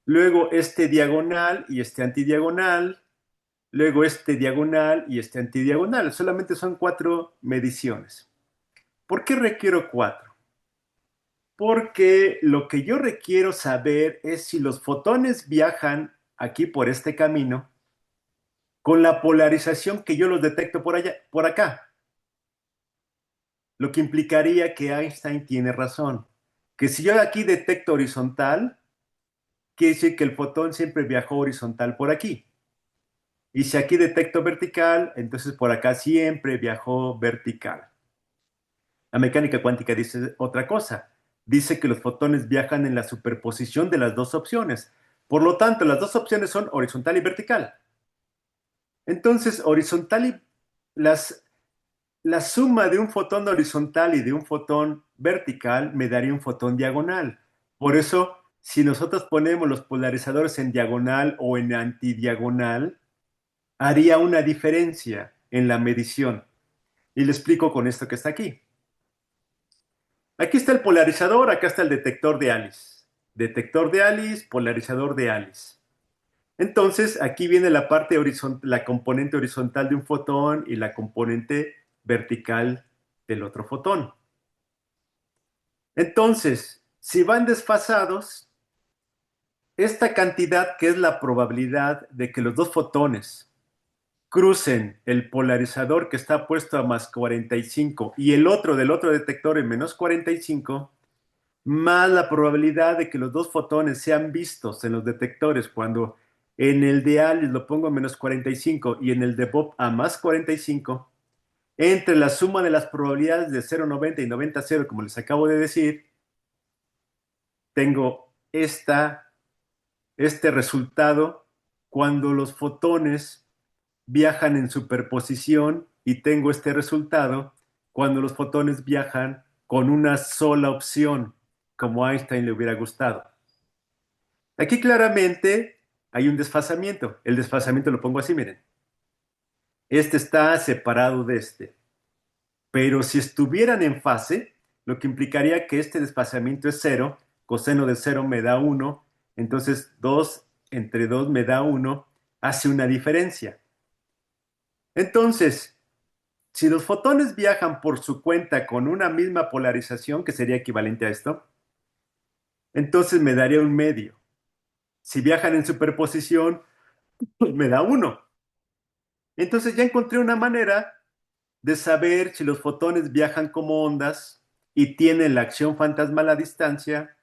Luego este diagonal y este antidiagonal. Luego este diagonal y este antidiagonal. Solamente son 4 mediciones. ¿Por qué requiero 4? Porque lo que yo requiero saber es si los fotones viajan aquí por este camino con la polarización que yo los detecto por allá, por acá. Lo que implicaría que Einstein tiene razón. Que si yo aquí detecto horizontal, quiere decir que el fotón siempre viajó horizontal por aquí. Y si aquí detecto vertical, entonces por acá siempre viajó vertical. La mecánica cuántica dice otra cosa. Dice que los fotones viajan en la superposición de las dos opciones. Por lo tanto, las dos opciones son horizontal y vertical. Entonces, la suma de un fotón horizontal y de un fotón vertical me daría un fotón diagonal. Por eso, si nosotros ponemos los polarizadores en diagonal o en antidiagonal, haría una diferencia en la medición. Y le explico con esto que está aquí. Aquí está el polarizador, acá está el detector de Alice. Detector de Alice, polarizador de Alice. Entonces, aquí viene la parte horizontal, la componente horizontal de un fotón y la componente vertical del otro fotón. Entonces, si van desfasados, esta cantidad que es la probabilidad de que los dos fotones crucen el polarizador que está puesto a más 45 y el otro del otro detector en menos 45, más la probabilidad de que los dos fotones sean vistos en los detectores cuando en el de Alice lo pongo a menos 45 y en el de Bob a más 45, entre la suma de las probabilidades de 0,90 y 90,0, como les acabo de decir, tengo este resultado cuando los fotones viajan en superposición y tengo este resultado cuando los fotones viajan con una sola opción, como a Einstein le hubiera gustado. Aquí claramente hay un desfasamiento. El desfasamiento lo pongo así, miren. Este está separado de este. Pero si estuvieran en fase, lo que implicaría que este desfasamiento es cero, coseno de cero me da 1, entonces 2 entre 2 me da 1, hace una diferencia. Entonces, si los fotones viajan por su cuenta con una misma polarización, que sería equivalente a esto, entonces me daría un medio. Si viajan en superposición, me da 1. Entonces ya encontré una manera de saber si los fotones viajan como ondas y tienen la acción fantasmal a distancia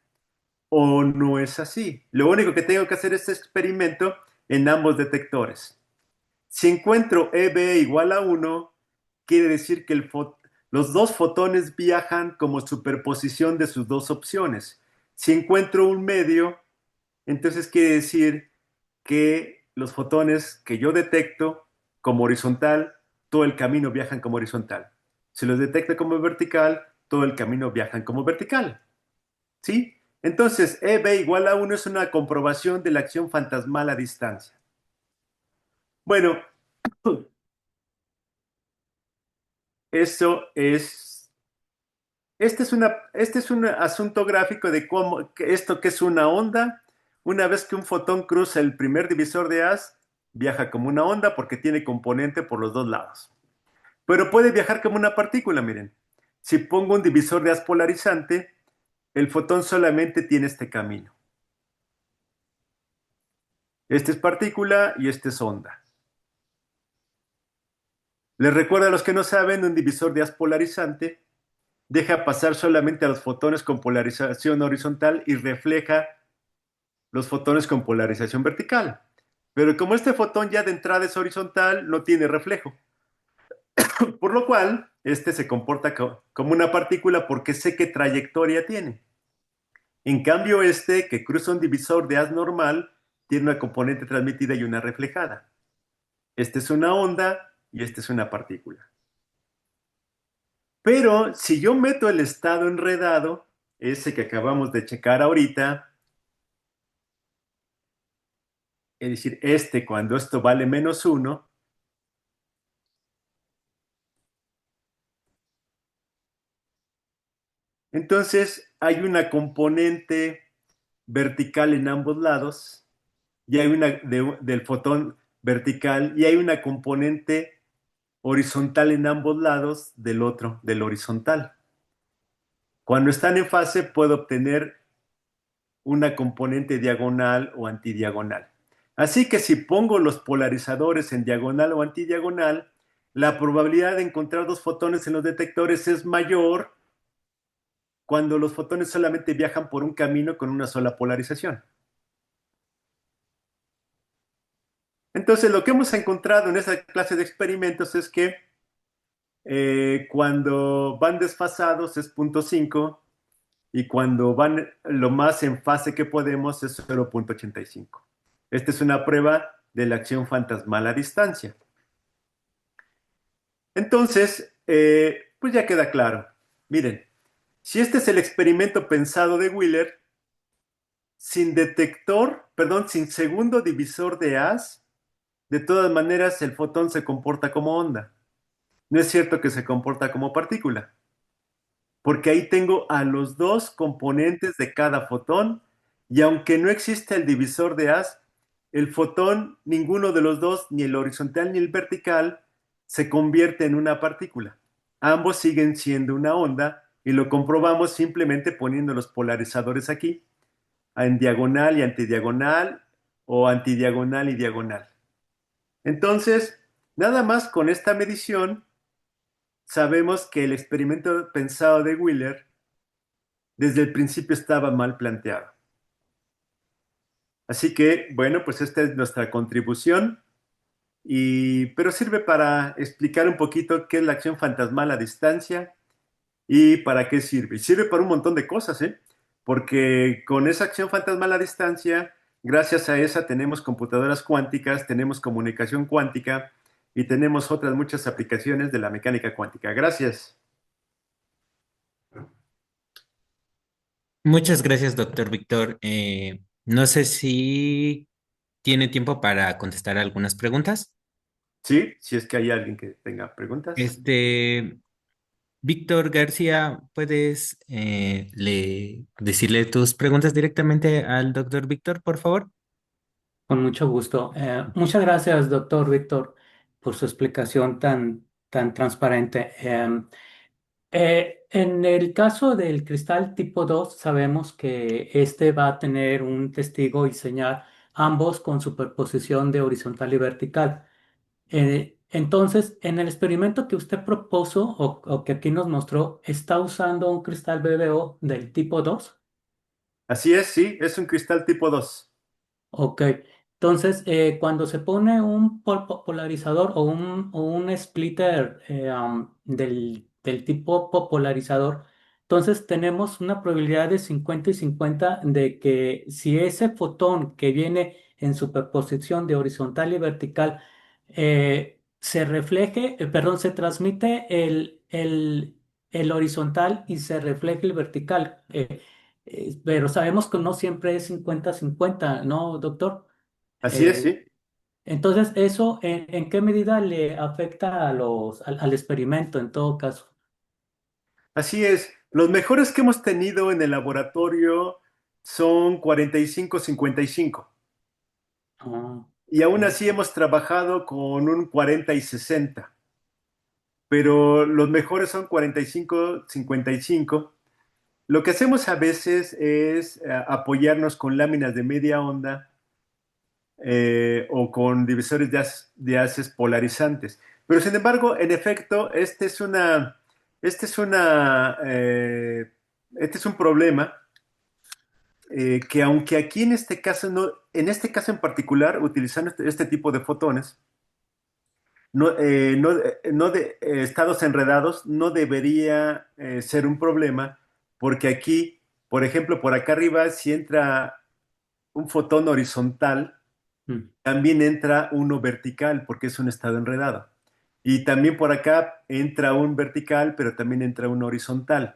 o no es así. Lo único que tengo que hacer es este experimento en ambos detectores. Si encuentro EB igual a 1, quiere decir que los dos fotones viajan como superposición de sus dos opciones. Si encuentro un medio, entonces quiere decir que los fotones que yo detecto como horizontal, todo el camino viajan como horizontal. Si los detecto como vertical, todo el camino viajan como vertical. ¿Sí? Entonces, EB igual a 1 es una comprobación de la acción fantasmal a distancia. Bueno, eso es. Este es un asunto gráfico de cómo esto que es una onda. Una vez que un fotón cruza el primer divisor de haz, viaja como una onda porque tiene componente por los dos lados. Pero puede viajar como una partícula, miren. Si pongo un divisor de haz polarizante, el fotón solamente tiene este camino. Este es partícula y este es onda. Les recuerdo a los que no saben, un divisor de haz polarizante deja pasar solamente a los fotones con polarización horizontal y refleja los fotones con polarización vertical. Pero como este fotón ya de entrada es horizontal, no tiene reflejo. Por lo cual, este se comporta como una partícula porque sé qué trayectoria tiene. En cambio, este, que cruza un divisor de haz normal, tiene una componente transmitida y una reflejada. Este es una onda y este es una partícula. Pero si yo meto el estado enredado, ese que acabamos de checar ahorita, es decir, este cuando esto vale menos 1, entonces hay una componente vertical en ambos lados y hay una del fotón vertical y hay una componente horizontal en ambos lados del otro, del horizontal. Cuando están en fase puedo obtener una componente diagonal o antidiagonal. Así que si pongo los polarizadores en diagonal o antidiagonal, la probabilidad de encontrar dos fotones en los detectores es mayor cuando los fotones solamente viajan por un camino con una sola polarización. Entonces, lo que hemos encontrado en esa clase de experimentos es que cuando van desfasados es 0,5 y cuando van lo más en fase que podemos es 0,85. Esta es una prueba de la acción fantasmal a distancia. Entonces, pues ya queda claro. Miren, si este es el experimento pensado de Wheeler, sin detector, perdón, sin segundo divisor de haz, de todas maneras el fotón se comporta como onda. No es cierto que se comporta como partícula, porque ahí tengo a los dos componentes de cada fotón y aunque no existe el divisor de haz, el fotón, ninguno de los dos, ni el horizontal ni el vertical, se convierte en una partícula. Ambos siguen siendo una onda y lo comprobamos simplemente poniendo los polarizadores aquí, en diagonal y antidiagonal o antidiagonal y diagonal. Entonces, nada más con esta medición, sabemos que el experimento pensado de Wheeler desde el principio estaba mal planteado. Así que, bueno, pues esta es nuestra contribución, pero sirve para explicar un poquito qué es la acción fantasmal a distancia y para qué sirve. Y sirve para un montón de cosas, ¿eh? Porque con esa acción fantasmal a distancia, gracias a esa tenemos computadoras cuánticas, tenemos comunicación cuántica y tenemos otras muchas aplicaciones de la mecánica cuántica. Gracias. Muchas gracias, doctor Víctor. No sé si tiene tiempo para contestar algunas preguntas. Sí, si es que hay alguien que tenga preguntas. Este, Víctor García, ¿puedes decirle tus preguntas directamente al doctor Víctor, por favor? Con mucho gusto. Muchas gracias, doctor Víctor, por su explicación tan transparente. En el caso del cristal tipo 2, sabemos que este va a tener un testigo y señal, ambos con superposición de horizontal y vertical. Entonces, en el experimento que usted propuso o que aquí nos mostró, ¿está usando un cristal BBO del tipo 2? Así es, sí, es un cristal tipo 2. Ok, entonces cuando se pone un polarizador o un splitter del tipo polarizador, entonces tenemos una probabilidad de 50 y 50 de que si ese fotón que viene en superposición de horizontal y vertical se refleje, perdón, se transmite el horizontal y se refleje el vertical. Pero sabemos que no siempre es 50-50, ¿no, doctor? Así es, Eh, sí. entonces, ¿eso en qué medida le afecta al experimento en todo caso? Así es. Los mejores que hemos tenido en el laboratorio son 45-55. Ah, Y aún ok. así hemos trabajado con un 40 y 60. Pero los mejores son 45-55. Lo que hacemos a veces es apoyarnos con láminas de media onda o con divisores de haces polarizantes. Pero sin embargo, en efecto, este es una, este es un problema que aunque aquí en este caso no, en este caso en particular, utilizando este tipo de fotones, no de estados enredados no debería ser un problema, porque aquí, por ejemplo, por acá arriba, si entra un fotón horizontal, Mm, también entra uno vertical porque es un estado enredado. Y también por acá entra un vertical, pero también entra un horizontal.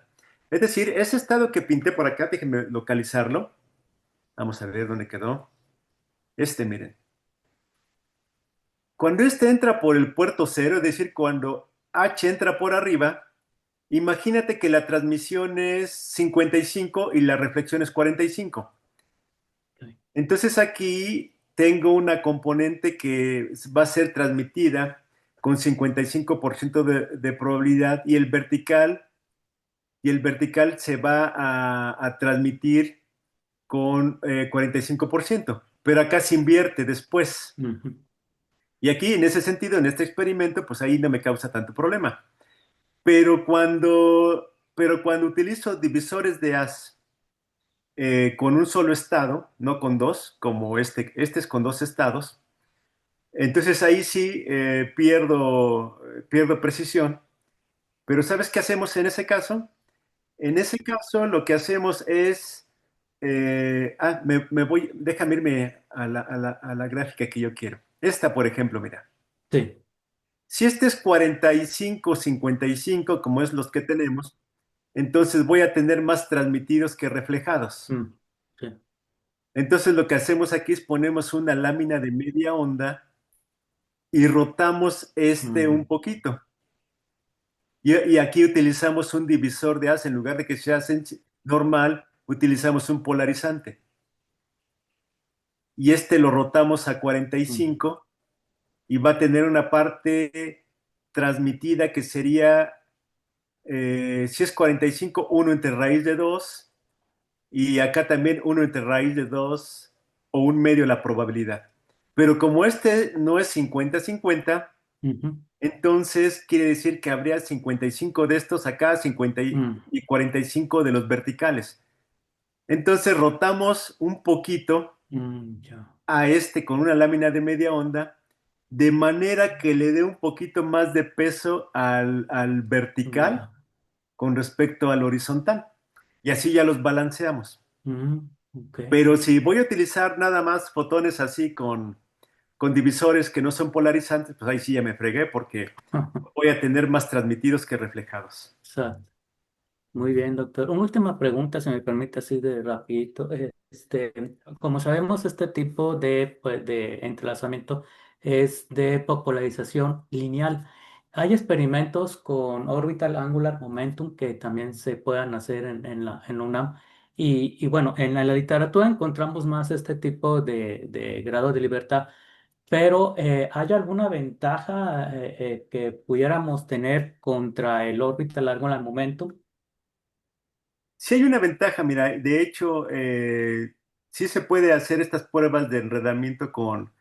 Es decir, ese estado que pinté por acá, déjenme localizarlo. Vamos a ver dónde quedó. Miren. Cuando este entra por el puerto cero, es decir, cuando H entra por arriba, imagínate que la transmisión es 55 y la reflexión es 45. ok. Entonces aquí tengo una componente que va a ser transmitida con 55% de probabilidad y el vertical se va a transmitir con 45%, pero acá se invierte después. Ujú. Y aquí, en ese sentido, en este experimento, pues ahí no me causa tanto problema. Pero cuando utilizo divisores de haz con un solo estado, no con dos, como este es con dos estados, entonces ahí sí pierdo precisión. Pero ¿sabes qué hacemos en ese caso? En ese caso lo que hacemos es, déjame irme a la gráfica que yo quiero. Esta, por ejemplo, mira. Sí. Si este es 45-55, como es los que tenemos, entonces voy a tener más transmitidos que reflejados. Mm, sí. Entonces lo que hacemos aquí es ponemos una lámina de media onda y rotamos este un poquito. Y aquí utilizamos un divisor de haz, en lugar de que sea normal, utilizamos un polarizante. Y este lo rotamos a 45 y va a tener una parte transmitida que sería, si es 45, 1 entre raíz de 2, y acá también 1 entre raíz de 2 o un medio la probabilidad. Pero como este no es 50-50, Ujú. entonces quiere decir que habría 55 de estos acá, 50 y 45 de los verticales. Entonces rotamos un poquito Ya. a este con una lámina de media onda, de manera que le dé un poquito más de peso al vertical Ya. con respecto al horizontal. Y así ya los balanceamos. Ok. Pero si voy a utilizar nada más fotones así con divisores que no son polarizantes, pues ahí sí ya me fregué porque voy a tener más transmitidos que reflejados. Exacto. Muy bien, doctor. Una última pregunta, si me permite, así de rapidito. Como sabemos, este tipo de, pues, de entrelazamiento es de popularización lineal. Hay experimentos con orbital angular momentum que también se puedan hacer en la UNAM. Y bueno, en la literatura encontramos más este tipo de grado de libertad, pero ¿hay alguna ventaja que pudiéramos tener contra el orbital angular momentum? Si hay una ventaja, mira, de hecho, sí se puede hacer estas pruebas de enredamiento con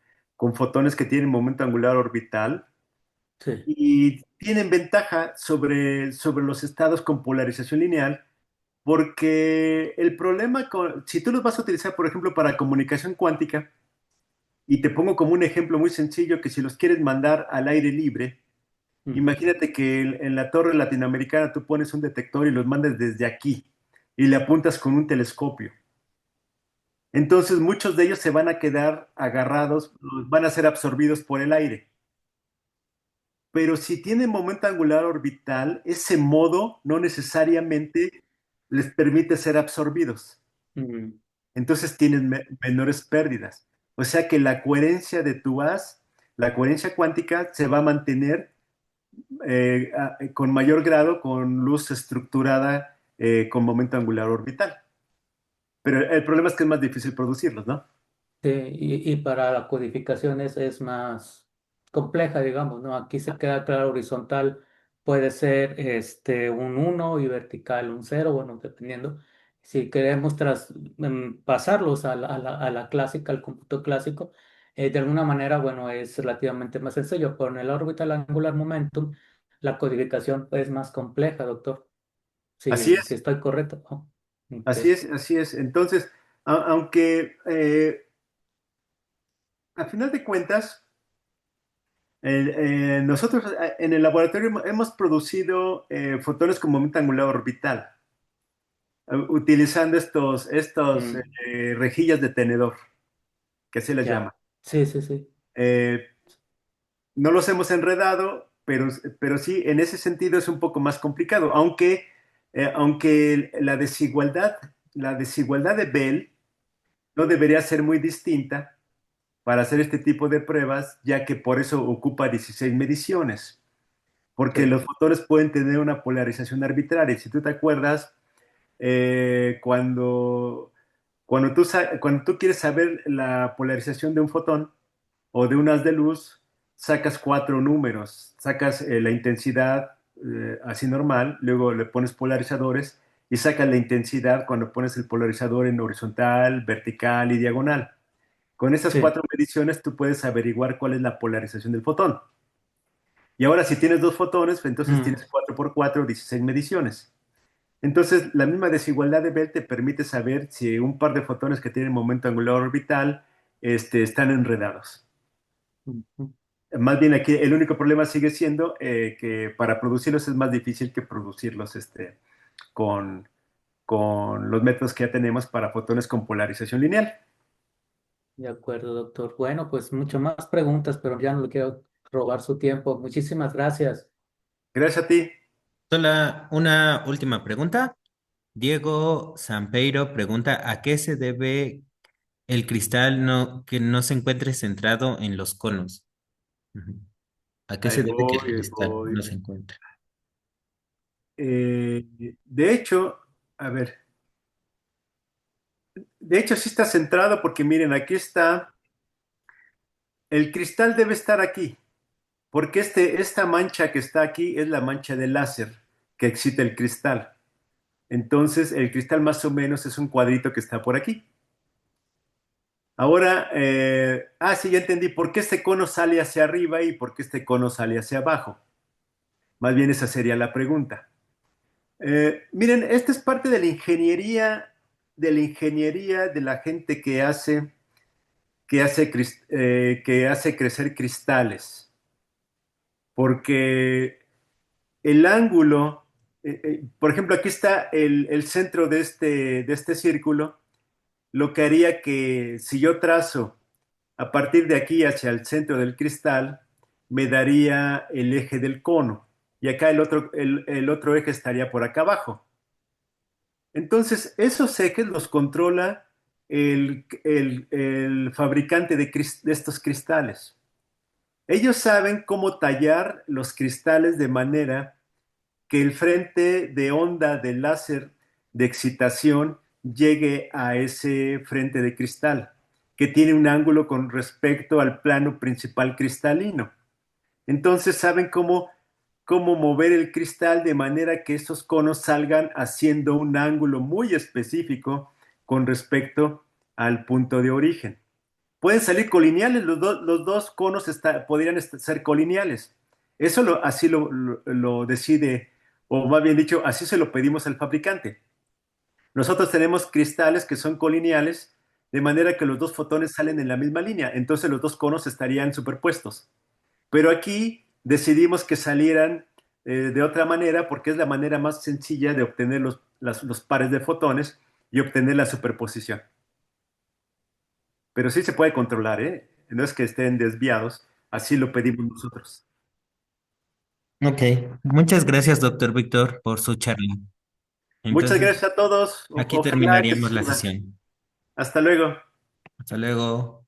fotones que tienen momento angular orbital Sí. y tienen ventaja sobre los estados con polarización lineal, porque el problema si tú los vas a utilizar, por ejemplo, para comunicación cuántica, y te pongo como un ejemplo muy sencillo, que si los quieres mandar al aire libre, Ujú. imagínate que en la torre latinoamericana tú pones un detector y los mandas desde aquí y le apuntas con un telescopio. Entonces muchos de ellos se van a quedar agarrados, van a ser absorbidos por el aire. Pero si tienen momento angular orbital, ese modo no necesariamente les permite ser absorbidos. Mm. Entonces tienen menores pérdidas. O sea que la coherencia de tu haz, la coherencia cuántica, se va a mantener con mayor grado con luz estructurada con momento angular orbital. Pero el problema es que es más difícil producirlos, ¿no? Sí, y para la codificación es más compleja, digamos, ¿no? Aquí se queda claro horizontal, puede ser un uno y vertical un cero, bueno, dependiendo. Si queremos pasarlos a la clásica, al cómputo clásico, de alguna manera, bueno, es relativamente más sencillo. Pero en el orbital angular momentum, la codificación es más compleja, doctor. Así Si es, estoy correcto. ¿No? Ok. así es, así es. Entonces, aunque a final de cuentas, nosotros en el laboratorio hemos producido fotones con momento angular orbital, utilizando estos Mm. rejillas de tenedor, que se les llama. Ya. Sí, sí, sí. Eh, no los hemos enredado, pero sí, en ese sentido es un poco más complicado, aunque la desigualdad de Bell no debería ser muy distinta para hacer este tipo de pruebas, ya que por eso ocupa 16 mediciones, porque Sí. los fotones pueden tener una polarización arbitraria. Si tú te acuerdas, cuando tú quieres saber la polarización de un fotón o de un haz de luz, sacas cuatro números, sacas la intensidad así normal, luego le pones polarizadores y sacas la intensidad cuando pones el polarizador en horizontal, vertical y diagonal. Con esas Sí. cuatro mediciones tú puedes averiguar cuál es la polarización del fotón. Y ahora si tienes dos fotones, entonces Mm. tienes 4 por 4, 16 mediciones. Entonces, la misma desigualdad de Bell te permite saber si un par de fotones que tienen momento angular orbital están enredados. Ujú. Más bien aquí el único problema sigue siendo que para producirlos es más difícil que producirlos con, con los métodos que ya tenemos para fotones con polarización lineal. De acuerdo, doctor. Bueno, pues muchas más preguntas, pero ya no le quiero robar su tiempo. Muchísimas gracias. Gracias a ti. Solo una última pregunta. Diego Sampeiro pregunta, ¿a qué se debe el cristal que no se encuentre centrado en los conos? Ujú. ¿A qué Ahí se debe que voy, el ahí cristal voy. no se encuentra? De hecho, a ver, de hecho sí está centrado porque miren, aquí está, el cristal debe estar aquí, porque esta mancha que está aquí es la mancha de láser que excita el cristal. Entonces, el cristal más o menos es un cuadrito que está por aquí. Ahora, sí, ya entendí por qué este cono sale hacia arriba y por qué este cono sale hacia abajo. Más bien esa sería la pregunta. Miren, esta es parte de la ingeniería de la gente que hace crecer cristales. Porque el ángulo, por ejemplo, aquí está el centro de este círculo, lo que haría que si yo trazo a partir de aquí hacia el centro del cristal, me daría el eje del cono. Y acá el otro eje estaría por acá abajo. Entonces, esos ejes los controla el fabricante de estos cristales. Ellos saben cómo tallar los cristales de manera que el frente de onda del láser de excitación llegue a ese frente de cristal, que tiene un ángulo con respecto al plano principal cristalino. Entonces saben cómo mover el cristal de manera que estos conos salgan haciendo un ángulo muy específico con respecto al punto de origen. Pueden salir colineales, los dos conos podrían ser colineales. Eso así lo decide, o más bien dicho, así se lo pedimos al fabricante. Nosotros tenemos cristales que son colineales, de manera que los dos fotones salen en la misma línea, entonces los dos conos estarían superpuestos. Pero aquí decidimos que salieran de otra manera porque es la manera más sencilla de obtener los pares de fotones y obtener la superposición. Pero sí se puede controlar, ¿eh? No es que estén desviados, así lo pedimos nosotros. Ok, muchas gracias, doctor Víctor, por su charla. Muchas Entonces, gracias a todos. aquí Ojalá que terminaríamos la sirva. sesión. Hasta luego. Hasta luego.